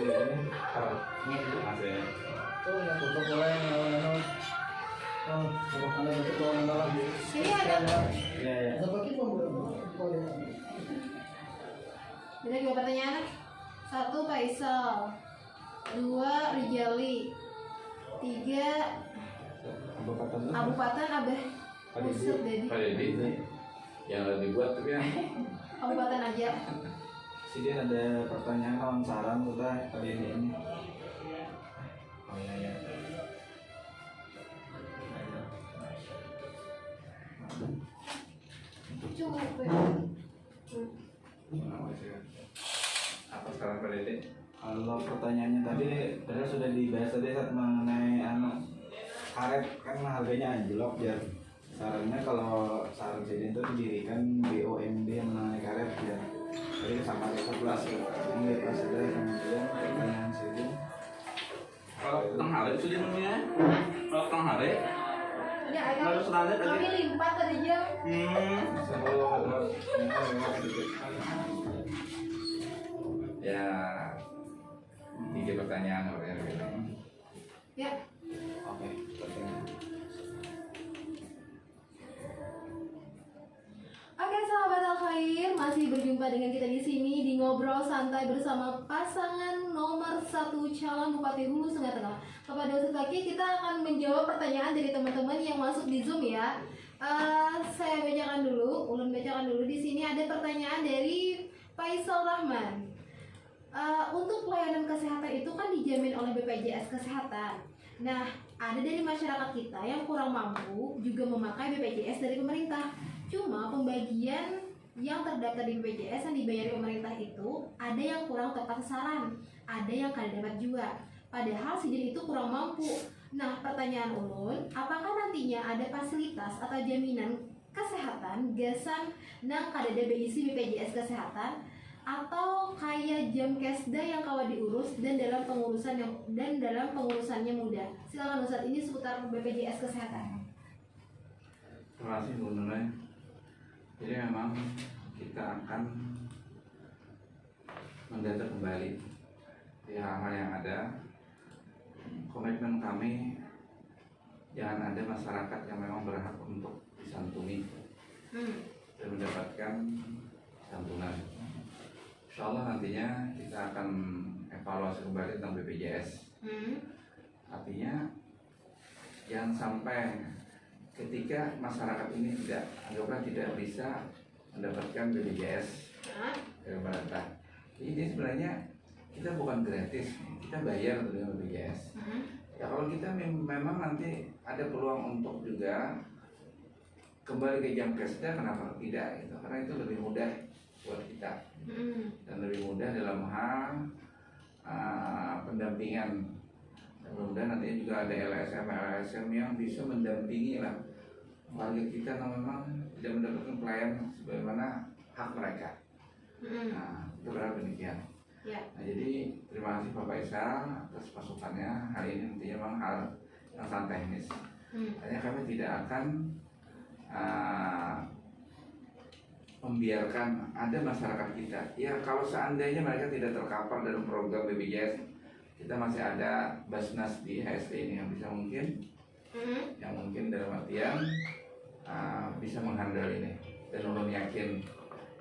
tuh. Masih. Tuh yang tutup mulai yang oh, ada tutup yang dalam. Ini ada. Ya ya. Seperti Ada dua pertanyaan. 1 Faisal, 2 Rijali, 3 Abu Patan Abah. Buset Dedi. Pak Dedi yang lagi buat tapi ya. Abu Patan aja. Si dia ada pertanyaan kawan saran kita kali ini. Oh iya. Cuma Apa sekarang Pak Dedi? Kalau pertanyaannya tadi sudah dibahas tadi saat mengenai karet kan harganya anjlok ya. Sarannya kalau saran sini itu didirikan BUMD yang menangani karet ya. Jadi sama regulasi ini pas ada kemudian pertanyaan sini. Kalau tengah hari itu dia namanya. Kalau tengah hari ya, Harus lanjut tadi. kami limpah tadi jam. Ya 3 pertanyaan orang Ya. Oke, pertanyaan. Oke sahabat Al-Khair, masih berjumpa dengan kita di sini di ngobrol santai bersama pasangan nomor 1 calon Bupati Hulu Sungai Tengah. Kepada Ustaz Fakih, kita akan menjawab pertanyaan dari teman-teman yang masuk di Zoom ya. Saya bacakan dulu, ulun bacakan dulu. Di sini ada pertanyaan dari Faisal Rahman. Untuk pelayanan kesehatan itu kan dijamin oleh BPJS Kesehatan. Nah, ada dari masyarakat kita yang kurang mampu juga memakai BPJS dari pemerintah. Cuma pembagian yang terdaftar di BPJS yang dibayar pemerintah itu ada yang kurang tepat sasaran, ada yang kada dapat juga. padahal si Jen itu kurang mampu. Nah, pertanyaan ulun, apakah nantinya ada fasilitas atau jaminan kesehatan gasan nang kadada beisi BPJS kesehatan atau kayak jam kesda yang kawa diurus dan dalam pengurusannya mudah? Silakan Ustadz, ini seputar BPJS kesehatan. Terima kasih Bu Nunay. Jadi memang kita akan mendata kembali di hal-hal yang ada. Komitmen kami jangan ada masyarakat yang memang berhak untuk disantuni dan mendapatkan santunan. Insya Allah nantinya kita akan evaluasi kembali tentang BPJS. Artinya jangan sampai ketika masyarakat ini anggaplah tidak bisa mendapatkan BPJS dari pemerintah. Ini sebenarnya kita bukan gratis, kita bayar dengan BPJS. Ya kalau kita memang nanti ada peluang untuk juga kembali ke jam kesda, kenapa tidak? Gitu. Karena itu lebih mudah buat kita dan lebih mudah dalam hal pendampingan. Mudah-mudahan nantinya juga ada LSM yang bisa mendampingi lah warga kita yang memang tidak mendapatkan pelayanan sebagaimana hak mereka. Nah, itu berarti demikian. Nah, jadi terima kasih Bapak Isal atas masukannya. Hari ini nantinya memang hal yang sangat teknis. Hanya kami tidak akan membiarkan ada masyarakat kita. Ya kalau seandainya mereka tidak terkapar dalam program BPJS, kita masih ada Basnas di HST ini yang bisa mungkin dalam artian bisa menghandle ini. Dan ulun yakin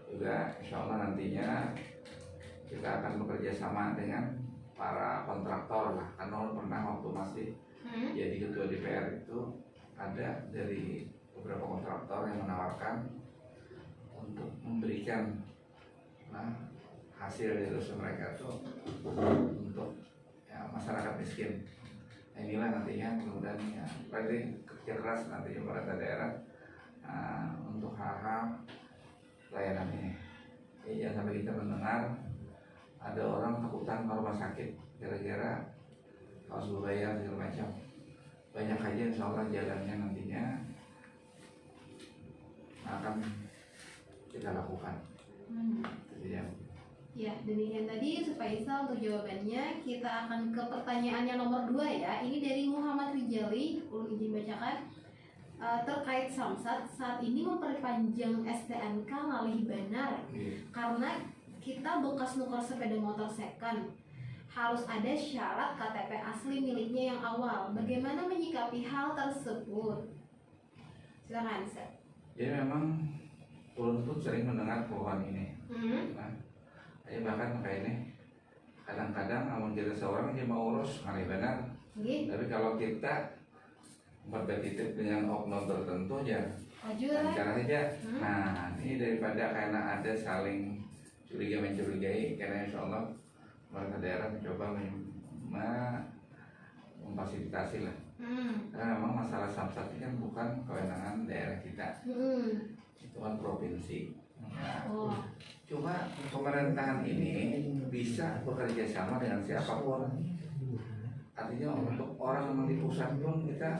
juga insya Allah nantinya kita akan bekerja sama dengan para kontraktor lah. Karena ulun pernah waktu masih jadi ketua DPR itu ada dari beberapa kontraktor yang menawarkan untuk memberikan hasil dari usaha mereka itu untuk masyarakat miskin. Nah, inilah nantinya mudah-mudahan ya, berarti kerja keras nantinya pemerintah daerah untuk hal-hal pelayanan ini. Jadi jangan sampai kita mendengar ada orang takutan ke rumah sakit gara-gara harus berbayar segala macam. Banyak aja insya Allah jalannya nantinya akan kita lakukan. Ya, demikian tadi supaya Isa untuk jawabannya. Kita akan ke pertanyaan yang nomor 2 ya. Ini dari Muhammad Rijali, ulun izin bacakan. Terkait Samsat saat ini memperpanjang STNK ngalih benar karena kita bekas nukar sepeda motor second harus ada syarat KTP asli miliknya yang awal. Bagaimana menyikapi hal tersebut? Silakan, Ustaz. Jadi memang ulun pun sering mendengar keluhan ini. Bahkan kayak ini kadang-kadang namun kita seorang dia mau urus ngalih benar. Tapi kalau kita bertitip dengan oknum tertentu ya cara saja. Nah ini daripada karena ada saling mencurigai, karena insya Allah pemerintah daerah mencoba memfasilitasi lah. Karena memang masalah Samsat ini kan bukan kewenangan daerah kita, itu kan provinsi. Nah, cuma pemerintahan ini bisa bekerja sama dengan siapapun. Artinya untuk orang yang di pusat pun kita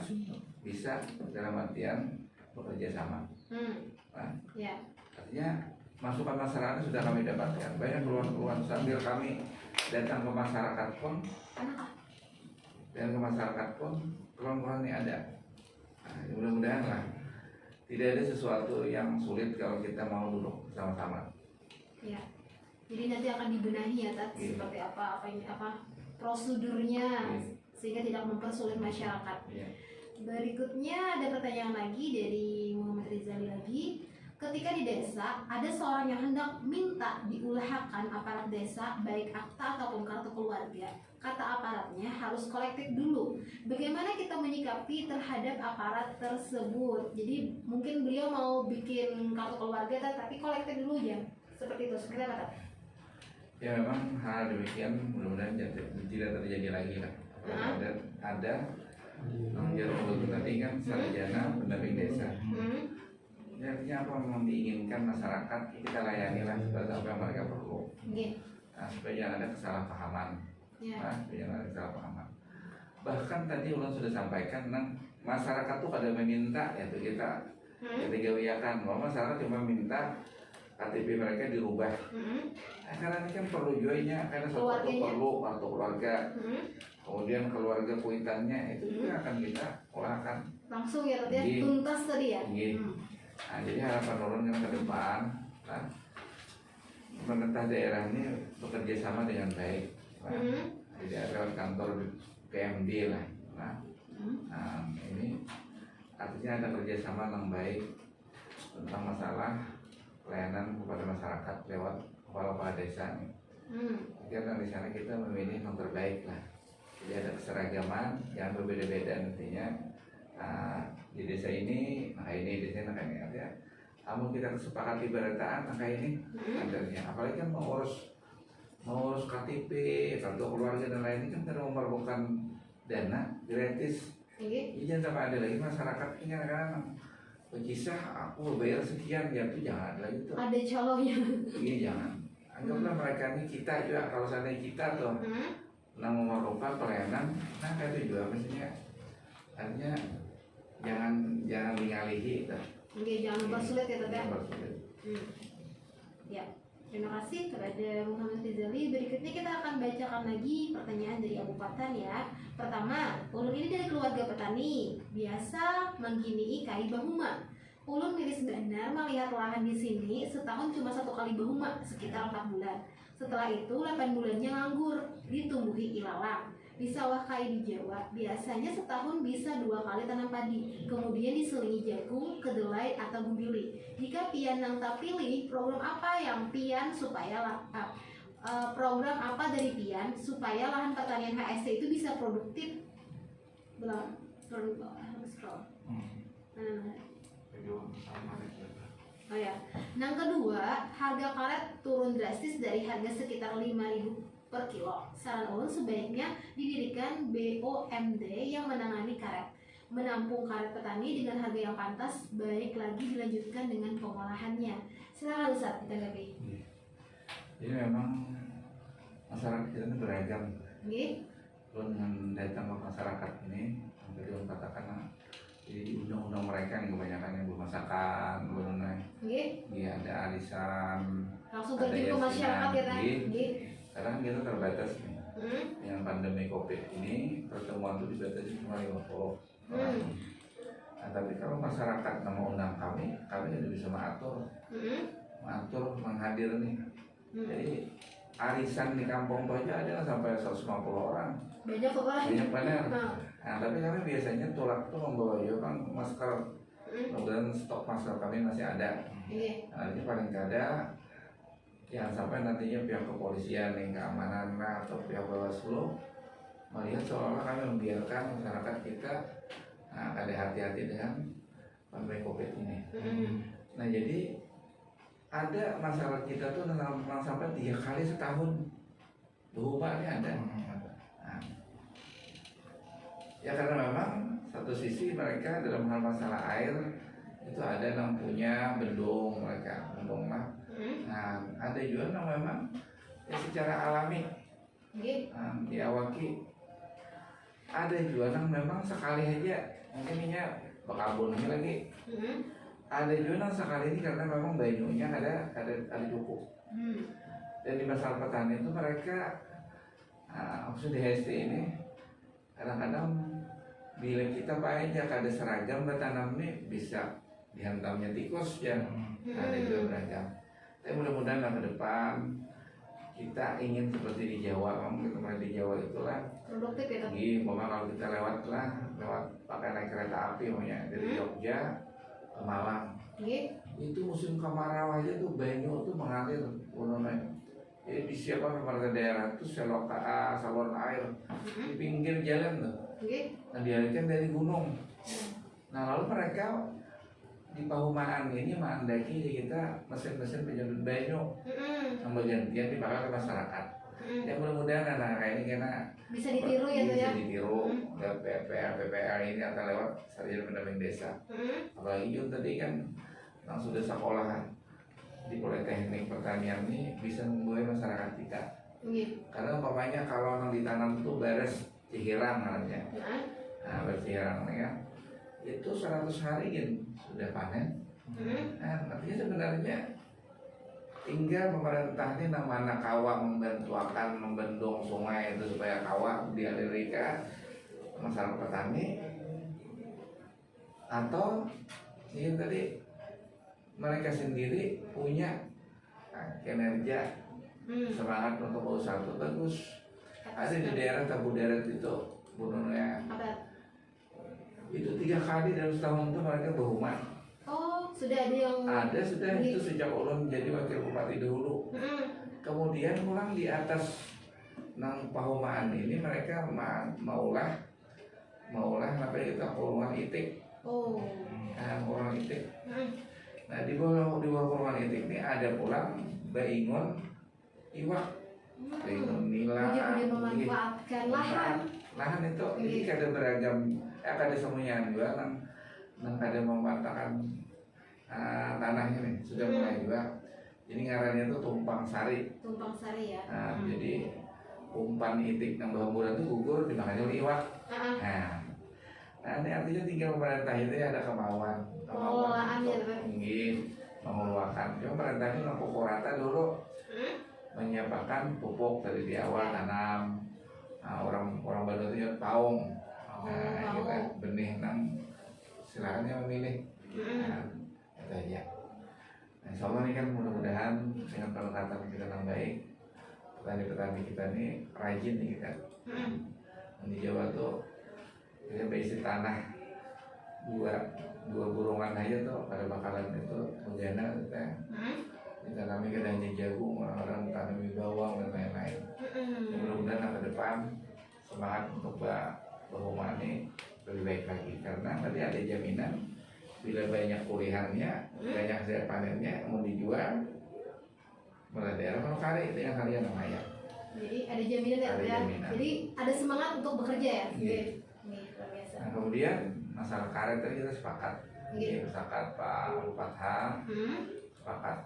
bisa dalam artian bekerja sama. Artinya masukan masyarakat sudah kami dapatkan. Banyak keluhan-keluhan sambil kami datang ke masyarakat pun, keluhan-keluhan ini ada. Nah, mudah-mudahan lah tidak ada sesuatu yang sulit kalau kita mau duduk bersama-sama. Ya. Jadi nanti akan dibenahi ya, Tat, seperti apa prosedurnya sehingga tidak mempersulit masyarakat. Berikutnya ada pertanyaan lagi dari Muhammad Rizali lagi. Ketika di desa ada seorang yang hendak minta diulahkan aparat desa baik akta ataupun kartu keluarga, kata aparatnya harus kolektif dulu. Bagaimana kita menyikapi terhadap aparat tersebut? Jadi mungkin beliau mau bikin kartu keluarga tapi kolektif dulu ya, seperti itu. Seperti apa? Ya memang hal demikian mudah-mudahan tidak terjadi lagi lah. Ada jarum tadi kan sarjana pendamping desa. Artinya apa memang diinginkan masyarakat kita layani lah seperti apa yang mereka perlu. Nah, supaya jangan ada kesalahpahaman. Ya. Nah, jangan ada kesalahpahaman. Bahkan tadi ulun sudah sampaikan, masyarakat tuh kada meminta ya tuh kita ketika wiakan bahwa masyarakat cuma minta KTP mereka dirubah. Nah, karena ini kan perlu juga karena suatu waktu Keluarganya. perlu kartu keluarga. Kemudian keluarga kuitannya itu juga akan kita olahkan. Langsung ya tadi ya, Iya. tuntas tadi ya. Iya. Nah, jadi harapan ulun kan ke depan, nah, pemerintah daerah ini bekerja sama dengan baik. Nah, jadi ada kantor PMD lah. Nah, ini artinya ada kerjasama yang baik tentang masalah pelayanan kepada masyarakat lewat kepala desa. Karena di sana kita memilih yang terbaik lah. Jadi ada keseragaman yang berbeda-beda nantinya. Nah, di desa ini, nah ini di sini, nah ini ada. Namun kita kesepakati berataan, nah ini adanya. Apalagi kan mengurus KTP, kartu keluarga dan lainnya kan tidak memerlukan dana gratis. Jadi jangan sampai ada lagi masyarakat ini kadang-kadang berkisah aku bayar sekian ya itu jangan lagi tuh. Ada calonnya. Iya jangan. Anggaplah mereka ini kita juga kalau seandainya kita tuh memerlukan pelayanan, nah itu juga maksudnya artinya jangan dialihi. Oke, jangan mempersulit ya Tete. Jangan mempersulit. Ya, terima kasih kepada Muhammad Rizali. Berikutnya kita akan bacakan lagi pertanyaan dari Abu Fatan ya. Pertama, ulun ini dari keluarga petani, biasa menggini kai bahuma. Ulun miris benar melihat lahan di sini setahun cuma 1 kali bahuma, sekitar 4 bulan. Setelah itu 8 bulannya nganggur, ditumbuhi ilalang. Di sawah kai di Jawa, biasanya setahun bisa 2 kali tanam padi, kemudian diselingi jagung, kedelai, atau bubili. Jika pian yang tak pilih, program apa yang pian supaya program apa dari pian supaya lahan pertanian HSC itu bisa produktif? Belum, harus scroll. Oh ya. Yang kedua, harga karet turun drastis dari harga sekitar 5.000 per kilo. Saran ulun sebaiknya didirikan BOMD yang menangani karet, menampung karet petani dengan harga yang pantas, baik lagi dilanjutkan dengan pengolahannya. Silakan Ustaz ditanggapi. Jadi memang masyarakat kita ini beragam. Nggih. Belum dengan datang ke masyarakat ini, tadi orang katakan jadi undang-undang mereka yang kebanyakan yang belum masakan, belum naik. Nggih. Iya ada arisan. Langsung ada terjun ke yasinan. masyarakat ya Teh. Nggih. Nggih. Sekarang kita terbatas nih. Dengan pandemi COVID ini pertemuan itu dibatasi cuma 50 orang. Nah, tapi kalau masyarakat mau undang kami tidak bisa mengatur menghadir nih. Jadi arisan di kampung aja ada sampai 150 orang. Banyak kok Pak. Banyak benar. Nah, tapi kami biasanya tulak tuh membawa juga kan masker. Kemudian stok masker kami masih ada. Nggih. Nah, ini paling tidak ada. Jangan sampai nantinya pihak kepolisian yang keamanan atau pihak Bawaslu melihat seolah-olah kami membiarkan masyarakat kita ada hati-hati dengan pandemi COVID ini. Nah jadi ada masalah kita tuh memang sampai 3 kali setahun berubahnya ada. Nah, ya karena memang satu sisi mereka dalam hal masalah air itu ada yang punya bendung mereka bendung lah. Nah, ada juga yang memang ya secara alami diawaki. Ada juga yang memang sekali aja mungkin ini berkabun ini lagi. Ada juga yang sekali ini karena memang banyunya ada cukup. Dan di masalah petani itu mereka maksud di HST ini kadang-kadang bila kita aja kada seragam bertanam ini bisa dihantamnya tikus ya. Ada juga beragam. Tapi mudah-mudahan ke depan kita ingin seperti di Jawa, kamu kita di Jawa itulah produktif ya Teh. Iya, kalau kita lewat pakai naik kereta api maunya dari Jogja ke Malang. Itu musim kemarau aja tuh banyu tuh mengalir jadi disiapkan pemerintah daerah tuh saluran air di pinggir jalan tuh. Nah dialirkan dari gunung. Nah lalu mereka di Pahumaan ini mengandaki kita mesin-mesin penyedot banyu yang bergantian dipakai ke masyarakat. Ya mudah-mudahan anak ini karena bisa ditiru ya Teh ya. Bisa ditiru dan PPR ini akan lewat sarjana pendamping desa. Apalagi Jun tadi kan yang sudah sekolah di Politeknik Pertanian ini bisa membuat masyarakat kita Iya. Karena umpamanya kalau yang ditanam itu beres cihirang namanya. Nah, beres cihirang ya. Itu 100 hari kan sudah panen. Nah, artinya sebenarnya tinggal pemerintah ini mana kawah membantuakan membendung sungai itu supaya kawah dialirkan masyarakat petani, atau ini tadi mereka sendiri punya kinerja semangat untuk berusaha itu bagus. Ada di daerah Tabu Deret itu gunungnya itu 3 kali dalam setahun itu mereka berhumah. Oh, sudah ada yang Sudah itu sejak ulun jadi wakil bupati dahulu. Kemudian pulang di atas nang pahumaan ini mereka maulah apa itu kurungan itik. Oh. Nah, kurungan itik. Nah, di bawah kurungan itik ini ada pulang baingon iwak. Baingon nila. Jadi memanfaatkan lahan itu ini ada beragam, ada semuanya juga nang ada memanfaatkan tanahnya nih sudah mulai juga. Jadi ngarannya itu tumpang sari ya. Nah, jadi umpan itik nang bahamburan itu gugur dimakannya oleh iwak. Nah, ini artinya tinggal pemerintah itu ada kemauan untuk ingin mengeluarkan. Cuma pemerintah ini pupuk rata dulu menyiapkan pupuk dari di awal tanam. Nah, orang Bandung itu paung. Nah, kita benih nang silakan yang memilih. Nah, itu aja. Nah, insya Allah ini kan mudah-mudahan dengan peralatan kita yang baik, petani-petani kita ini rajin nih kita. Di Jawa tuh kita berisi tanah dua burungan aja tuh pada bakalan itu menjana kita kami kadangnya jagung, orang-orang tanami bawang dan lain-lain. Mudah-mudahan ke depan semangat untuk berhumah ini lebih baik lagi, karena tadi ada jaminan bila banyak kulihannya, banyak hasil panennya mau dijual mulai daerah kalau kali itu yang kalian namanya. Jadi ada jaminan ya, jaminan. Jadi ada semangat untuk bekerja ya. Iya. Luar biasa. Nah, kemudian masalah karet tadi kita sepakat. Sepakat Pak Bupati sepakat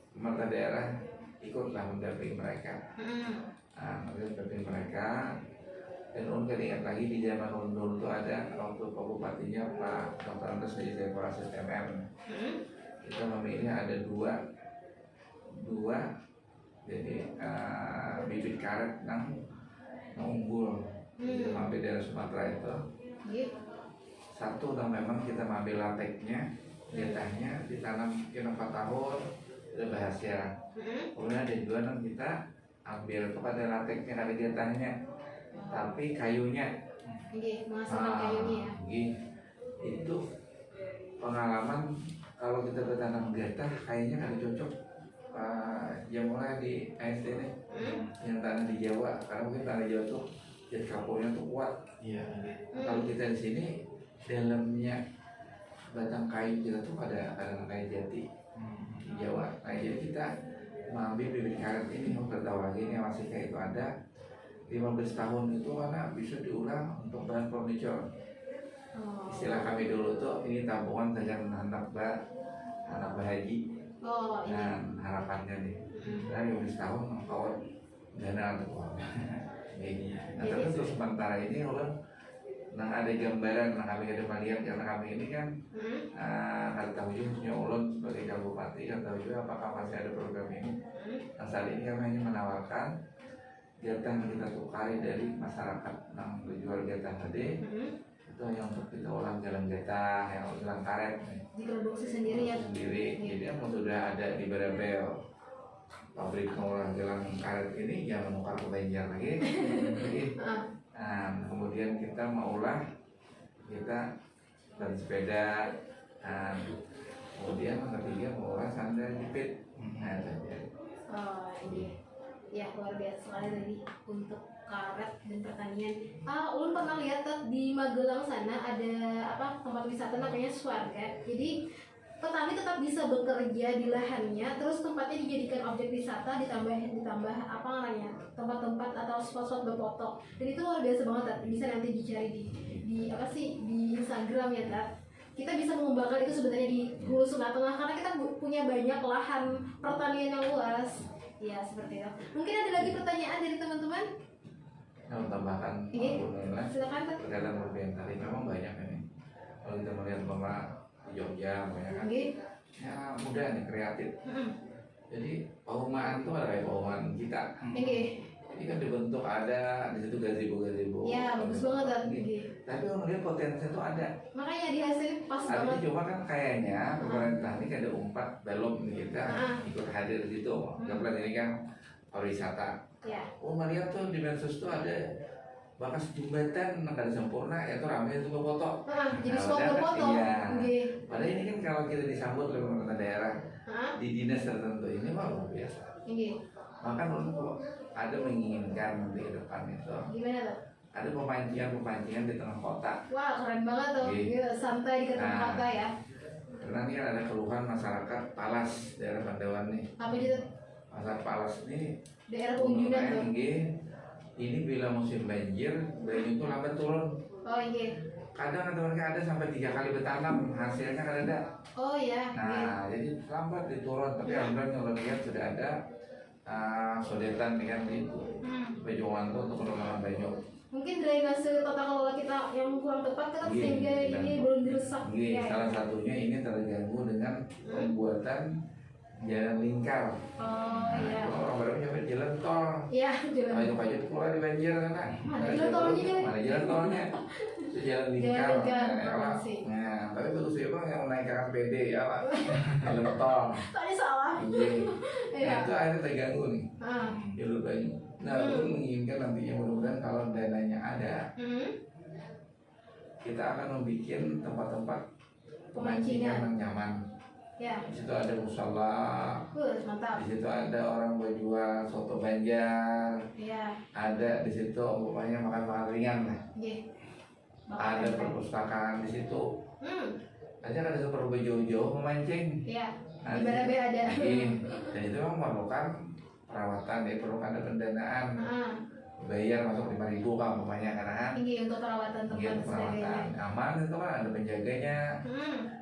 pemerintah daerah ikutlah mendampingi mereka. Mendampingi mereka. Dan ulun ingat lagi di zaman ulun dulu tuh ada waktu Pak Bupatinya Pak Dr. Andes dari Dekorasi MM. Kita memilih ada dua jadi bibit karet nang unggul di mampir daerah Sumatera itu. Satu dan memang kita ambil lateknya, jatahnya ditanam kira 4 tahun sudah berhasil. Kemudian ada juga yang kita ambil kepada lateknya ada jatahnya, tapi kayunya. Menghasilkan kayunya ya. Itu pengalaman kalau kita bertanam gatah kayaknya kan cocok. Yang mulai di AST ini yang tanah di Jawa, karena mungkin tanah Jawa tuh jat kapurnya tuh kuat. Iya. Kalau kita di sini dalamnya batang kayu kita tuh pada kayu jati di Jawa. Nah, jadi kita mengambil bibit karet ini yang tahu lagi ini masih kayak itu ada 15 tahun itu mana bisa diulang untuk bahan furniture. Istilah kami dulu tuh ini tabungan saja anak bahaji. Nah, harapannya nih dari 15 tahun kawan dana untuk uang. Nah, tapi untuk sementara ini orang ada gambaran, kami ada melihat karena kami ini kan ada tahu juga punya ulun sebagai kabupaten, dan tahu juga apakah masih ada program ini. Nah, saat ini kami hanya menawarkan jatah yang kita tukari dari masyarakat yang berjual jatah tadi itu hanya untuk kita ulang jalan jatah yang ulang karet diproduksi sendiri ya. Jadi yang sudah ada di Berabel pabrik pengulang jalan karet ini jangan menukar ke Banjar lagi. Nah, kemudian kita maulah kita dan sepeda, kemudian yang ketiga maulah sandal jepit. Nah, Iya. Ya, luar biasa sekali tadi untuk karet dan pertanian. Ulun pernah lihat di Magelang sana ada tempat wisata namanya Swarga. Jadi petani tetap bisa bekerja di lahannya, terus tempatnya dijadikan objek wisata, ditambah tempat-tempat atau spot-spot berfoto. Dan itu luar biasa banget, bisa nanti dicari di Instagram ya, Tat. Kita bisa mengembangkan itu sebenarnya di Hulu Sungai Tengah karena kita punya banyak lahan pertanian yang luas. Ya seperti itu. Mungkin ada lagi pertanyaan dari teman-teman? Nah, tambahkan Iya. Alhamdulillah Silakan Pak. terkadang berlebihan tadi memang banyak ini. Kalau kita melihat Bapak di Jogja banyak kan, Oke. ya muda nih kreatif. Mm-mm. Jadi perumahan tuh ada kayak perumahan kita. Oke. Ini kan dibentuk ada di situ gazebo. Ya bagus banget kan. Oke. Tapi orang lihat potensi itu ada. Makanya dihasilin pas Ada banget. cuma kan kayaknya pemerintah ini kayak ada umpat belum nih kita Ah. ikut hadir di situ. Kebetulan ini kan pariwisata. Ya. Oh melihat tuh di medsos tuh ada bekas jembatan nggak ada sempurna ya tuh ramai itu foto. Jadi Nah, spot padahal kan berfoto. iya. Oke. Padahal ini kan kalau kita disambut oleh pemerintah daerah Hah? di dinas tertentu ini mah luar biasa. Oke. Maka menurut kalau ada menginginkan nanti ke depan itu Gimana tuh? ada pemancingan di tengah kota. Wah keren banget tuh. Iya. Iya, santai di ketemu Nah. kota ya. Karena ini kan ada keluhan masyarakat Palas daerah Pandawan nih. Apa gitu? Masyarakat Palas ini Daerah kunjungan tuh. ini bila musim banjir itu lambat turun. Oh iya. Kadang ada mereka ada sampai 3 kali bertanam hasilnya kan ada. Oh iya. Iya. Nah jadi lambat diturun tapi alhamdulillah kalau lihat sudah ada sodetan dengan itu Bejoan tuh untuk pengelolaan banyak. Mungkin drainase tata kelola kita yang kurang tepat kan Iya, sehingga iya. ini belum dirusak. Iya, Ya. salah satunya ini terganggu dengan pembuatan jalan lingkar. Oh iya. Kalau orang baru nyampe jalan tol. Iya jalan. Pajak keluar di banjir sana. Mana jalan tolnya, Jay? Mana jalan tolnya? Itu jalan lingkar. Jalan lingkar, Ya, Pak. sih. Nah, tapi bagus ya bang yang naik ke APD ya pak. Jalan tol. Tadi salah. Iya. Iya. Nah, itu akhirnya terganggu nih. Ah. Jalur banyak. Nah, aku menginginkan nantinya mudah-mudahan kalau dananya ada, kita akan membuat tempat-tempat pemancingan yang nyaman. Ya. Di situ ada musala, Mantap. di situ ada orang berjual soto Banjar, Iya. ada di situ umpamanya makan-makan ringan lah. Iya. Ada perpustakaan di situ. Ada kan ada super bejo-jo memancing. Iya. Nah, Di BRB ada. Iya. Dan itu memang memerlukan perawatan, ya perlukan ada pendanaan. Bayar masuk 5.000 kan umpamanya karena kan. Tinggi untuk perawatan tempat Iya, dan sebagainya. perawatan aman itu kan ada penjaganya.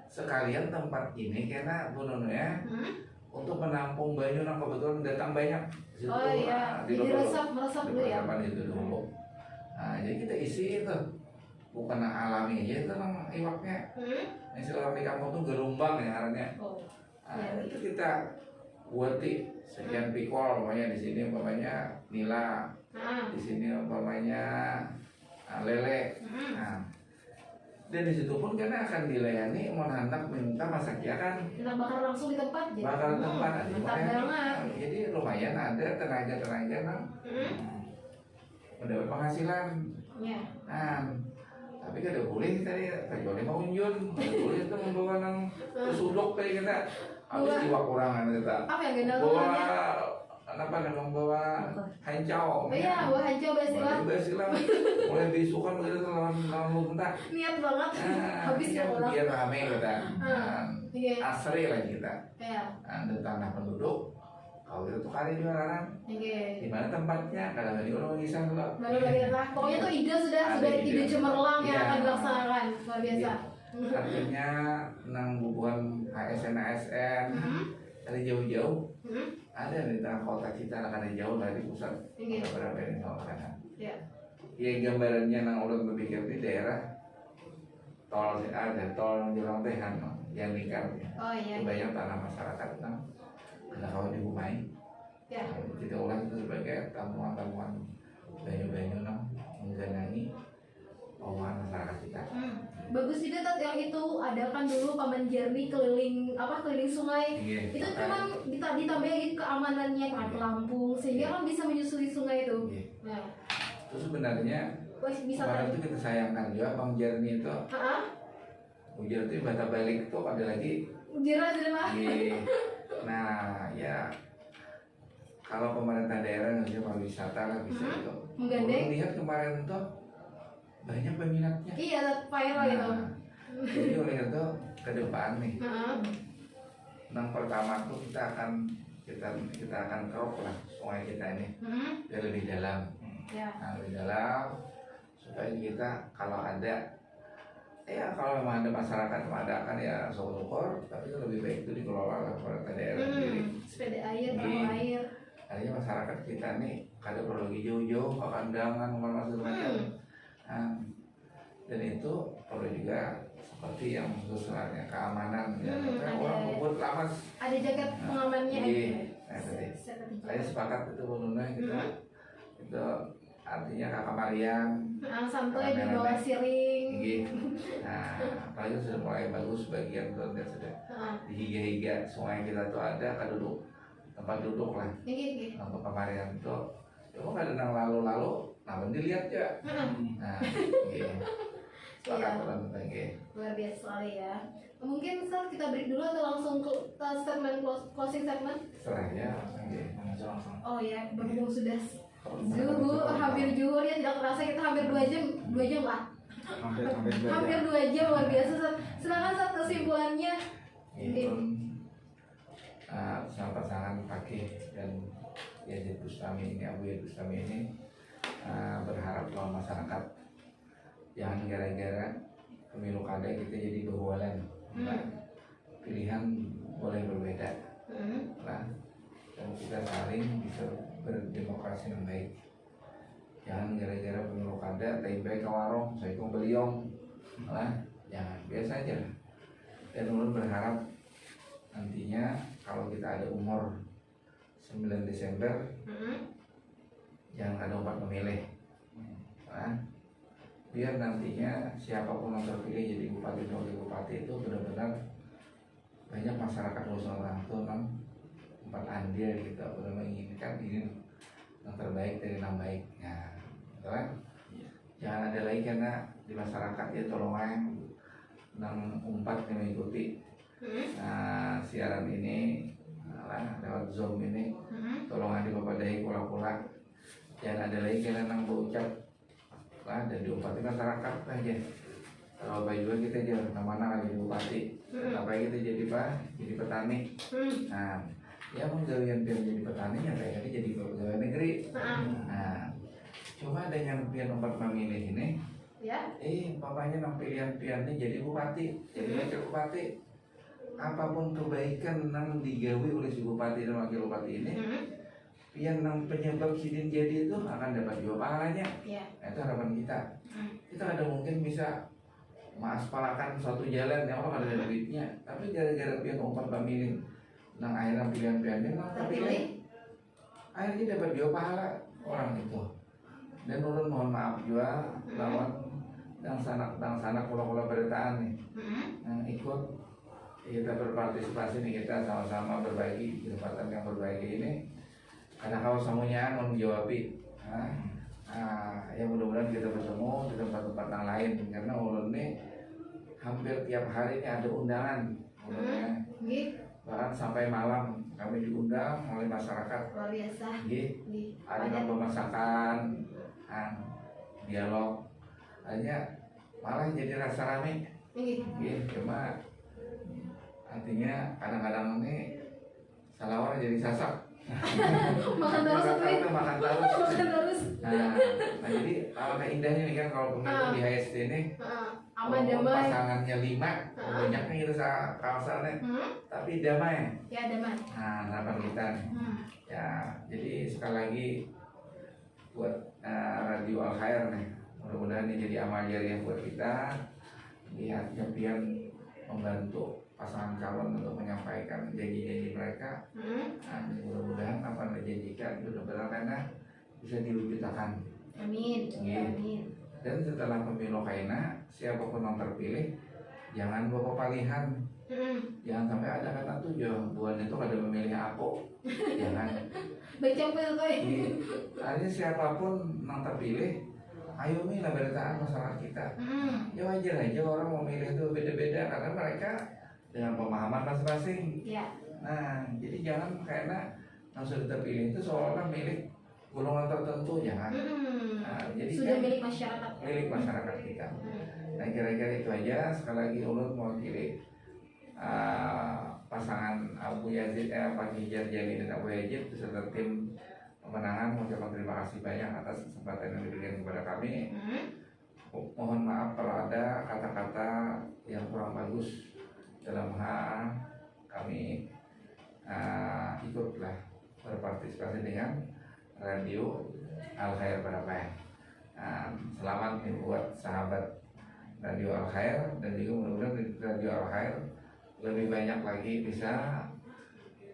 Sekalian tempat ini karena Bu Nunu ya untuk menampung banyu yang kebetulan datang banyak. Di situ, Oh iya. di Jadi Lubuk. meresap Di dulu ya. persiapan itu dulu. Nah, jadi kita isi itu bukan alami aja itu memang iwaknya. Istilah orang di kampung tuh gelombang ya arahnya. Oh. Nah, itu kita buat di sekian pikol umpamanya di sini umpamanya nila, di sini umpamanya lele. Nah, dan di situ pun karena akan dilayani mau hendak minta masak ya kan Kita bakar langsung di tempat jadi. bakal tempat aja Mantap makanya. banget. Jadi lumayan ada tenaga nang mendapat penghasilan. Iya. Nah, tapi kan udah boleh tadi kecuali mau unjun, nggak boleh itu membawa nang sudok kayak kita habis Bawa- jiwa kurangan kita. Apa yang gendal Bawa tangannya? apa namanya bawa hancau. Oh iya, buah hancur basilah. Basilah. Mulai bisukan kita lawan muntah. Niat banget. Habis ya pulang. Biar rame kita. Iya. Asri lah kita. Iya. Ada tanah penduduk. Kalau kita tukari jualan. Oke. Di mana tempatnya? Kadang ini orang ngisah dulu. Baru lagi lah. Pokoknya tuh ide sudah Ada ide ide. cemerlang yang Iya. akan dilaksanakan. Luar biasa. Artinya nang hubungan ASN dari jauh-jauh ada di tengah kota kita akan jauh dari pusat Oke. beberapa ini kawasan. Iya. Ya gambarannya nang orang berpikir di daerah tol ada tol jalan teh kan yang lingkar. Oh iya. Banyak tanah masyarakat nang ada kalau dihumai. Ya. Kita ulas itu sebagai tamuan-tamuan banyu-banyu nang menggenangi omongan masyarakat kita. Bagus juga Tat, yang itu adakan dulu paman jernih keliling keliling sungai. Iya, Itu makanya. memang ditambahin keamanannya kan pelampung sehingga kan bisa menyusuri sungai itu. Iya. Nah, Terus sebenarnya wes bisa kemarin kan? itu kita sayangkan juga Bang Jerni itu Ujar itu bata balik tuh ada lagi. Jerah. Iya. Nah ya kalau pemerintah daerah ngasih pariwisata lah bisa itu. Menggandeng. Orang lihat kemarin tuh banyak peminatnya. Iya, viral gitu. Jadi oleh itu ke depan nih. Heeh. Yang pertama tuh kita akan kerok lah sungai kita ini biar lebih dalam. Ya. Nah, lebih dalam supaya kita kalau ada kalau memang ada masyarakat mengadakan ya syukur tapi itu lebih baik itu dikelola oleh pemerintah daerah sendiri. Sepeda air, Iya. perahu air. artinya masyarakat kita nih kada perlu lagi jauh-jauh ke kandangan macam macam. Nah, dan itu perlu juga seperti yang khususnya keamanan ya. Karena orang membuat lamas Ada jaket pengamannya. iya. Nah, tadi Seperti saya sepakat itu menurut itu artinya kakak Mariam santuy di bawah siring. gitu. Nah, apalagi sudah mulai bagus bagian tuh dan sudah dihiga-higa sungai kita tuh ada duduk tempat duduk lah Gini. untuk Mariam itu. Cuma nggak ada yang lalu-lalu, namun dilihat ya. Nah, gitu. Sepakat tentang gitu. Luar biasa sekali ya. Mungkin Ustaz kita break dulu atau langsung ke statement closing statement? Serahnya langsung gitu. langsung. Oh ya, berhubung sudah zuhur, hampir zuhur ya, tidak terasa kita hampir 2 jam lah. Hampir 2 jam, luar biasa. Ustaz. Silakan Ustaz kesimpulannya. Itu sama pasangan Fakih dan Yazid Bustami ini, Abu Yazid Bustami ini berharap bahwa masyarakat jangan gara-gara pemilu kada kita jadi berwalan. Nah, pilihan boleh berbeda lah, dan kita saling bisa berdemokrasi yang baik. Jangan gara-gara pemilu kada tapi baik ke warung saya itu beliong lah, jangan, biasa aja lah. Dan ulun berharap nantinya kalau kita ada umur 9 Desember jangan ada umpat memilih nah, biar nantinya siapapun yang terpilih jadi bupati dan wakil bupati itu benar-benar banyak masyarakat Nusantara itu memang empat andil gitu, benar menginginkan ingin yang terbaik dari yang baik. Nah, gitu kan? Jangan ada lagi karena di masyarakat ya tolong nang umpat yang mengikuti siaran ini lewat Zoom ini, tolong ada kepadai pula-pula. Jangan ada lagi karena nang berucap lah dan diumpati masyarakat aja. Kalau Bapak juga kita jangan kemana lagi bupati, apa kita jadi jadi petani. Nah, ya menggawian biar jadi petani ya kayaknya jadi pegawai negeri. Nah, cuma ada yang pian umpat memilih ini, Ya. papanya nang pilihan-pilihannya jadi bupati, jadi wakil bupati. Apapun kebaikan nang digawi oleh si bupati dan wakil bupati ini, pian nang penyebab sidin jadi itu akan dapat juga pahalanya. Ya. Nah, itu harapan kita. Kita ada mungkin bisa mengaspalakan suatu jalan yang orang ada duitnya, tapi gara-gara pian umpat pemilih nang akhirnya pilihan-pilihannya nang terpilih, akhirnya dapat juga pahala orang itu. Dan ulun mohon maaf juga lawan yang sanak pola-pola beritaan nih yang ikut kita berpartisipasi nih, kita sama-sama berbagi kesempatan yang berbagi ini. Karena kalau semuanya menjawabi, ya mudah-mudahan kita bertemu di tempat-tempat yang lain karena ulun ini hampir tiap hari ini ada undangan, bahkan sampai malam kami diundang oleh masyarakat. Luar biasa. Ada yang pemasakan, dialog, hanya malah jadi rasa rame. Cuma artinya kadang-kadang ini salah orang jadi sasak. Makan terus. Makan terus. Nah, Nah, jadi alangkah indahnya nih kan kalau pemilu di HSD ini aman walaupun damai. pasangannya 5, banyaknya gitu kawasannya, tapi damai. Ya damai. Nah, harapan kita nih. Ya, jadi sekali lagi buat Radio Al Khair nih, mudah-mudahan ini jadi amal jariah buat kita. Lihatnya pian membantu pasangan calon untuk menyampaikan janji-janji mereka. Nah, mudah-mudahan apa yang dijanjikan itu benar-benar karena bisa diwujudkan. Amin. Amin. Dan setelah pemilu kaina, siapapun yang terpilih, jangan bawa palihan. Jangan sampai ada kata tujuan itu ada memilih aku. Jangan. Baca apa Artinya siapapun yang terpilih, ayo nih lah beritaan masyarakat kita. Ya wajar aja orang memilih itu beda-beda karena mereka dengan pemahaman masing-masing. Ya. Nah, jadi jangan karena yang sudah terpilih itu seolah-olah milik golongan tertentu, jangan. Nah, jadi Sudah kan milik masyarakat. milik masyarakat kita. Nah, kira-kira itu aja. Sekali lagi ulun mewakili pasangan Abu Yazid, Pak Hijar Jani dan Abu Yazid beserta tim pemenangan mengucapkan terima kasih banyak atas kesempatan yang diberikan kepada kami. Mohon maaf kalau ada kata-kata yang kurang bagus dalam hal kami ikutlah berpartisipasi dengan Radio Al Khair Barabai. Selamat nih buat sahabat Radio Al Khair, dan juga mudah-mudahan Radio Al Khair lebih banyak lagi bisa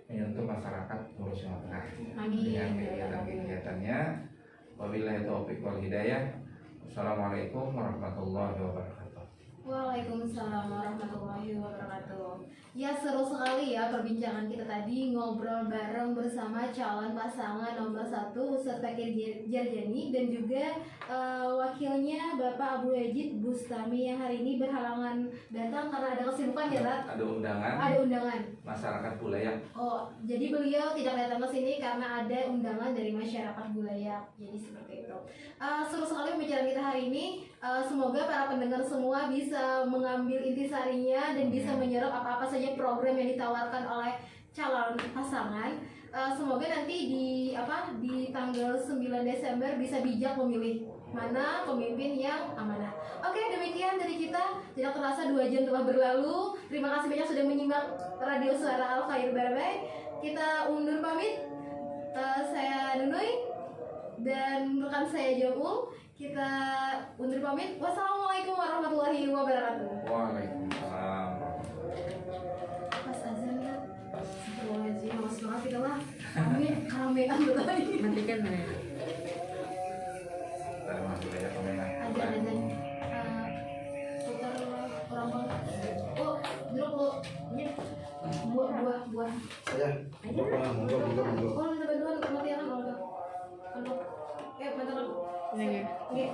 menyentuh masyarakat Pulau Jawa Tengah dengan kegiatan-kegiatannya. Wabillahi taufiq wal hidayah. Wassalamualaikum warahmatullahi wabarakatuh. Waalaikumsalam warahmatullahi wabarakatuh. Ya, seru sekali ya perbincangan kita tadi, ngobrol bareng bersama calon pasangan nomor 1 Ustadz Fakir Jarjani dan juga wakilnya Bapak Abu Yazid Bustami yang hari ini berhalangan datang karena ada kesibukan ya, Rat? Ada undangan. Ada undangan. Masyarakat Bulayak. Oh, jadi beliau tidak datang ke sini karena ada undangan dari masyarakat Bulayak. Jadi seperti itu. Seru sekali pembicaraan kita hari ini. Semoga para pendengar semua bisa mengambil intisarinya dan bisa menyerap apa-apa saja program yang ditawarkan oleh calon pasangan. Semoga nanti di tanggal 9 Desember bisa bijak memilih mana pemimpin yang amanah. Oke, demikian dari kita. Tidak terasa 2 jam telah berlalu. Terima kasih banyak sudah menyimak Radio Suara Al Khair Barabai. Kita undur pamit. Saya Nunuy dan rekan saya Jamul. Kita undur pamit. Wassalamualaikum warahmatullahi wabarakatuh. Waalaikumsalam. Pas azan ya. Astagfirullahaladzim, awas banget kita lah. Kami ambil lagi. Matikan mana? Dari masuk aja komentar. Azan. Putar orang banget. Oh, jeruk lo. Ini buah. Saya, monggo. Oh, minta bantuan matikan kalau enggak. Bentar. Oke. Enggak.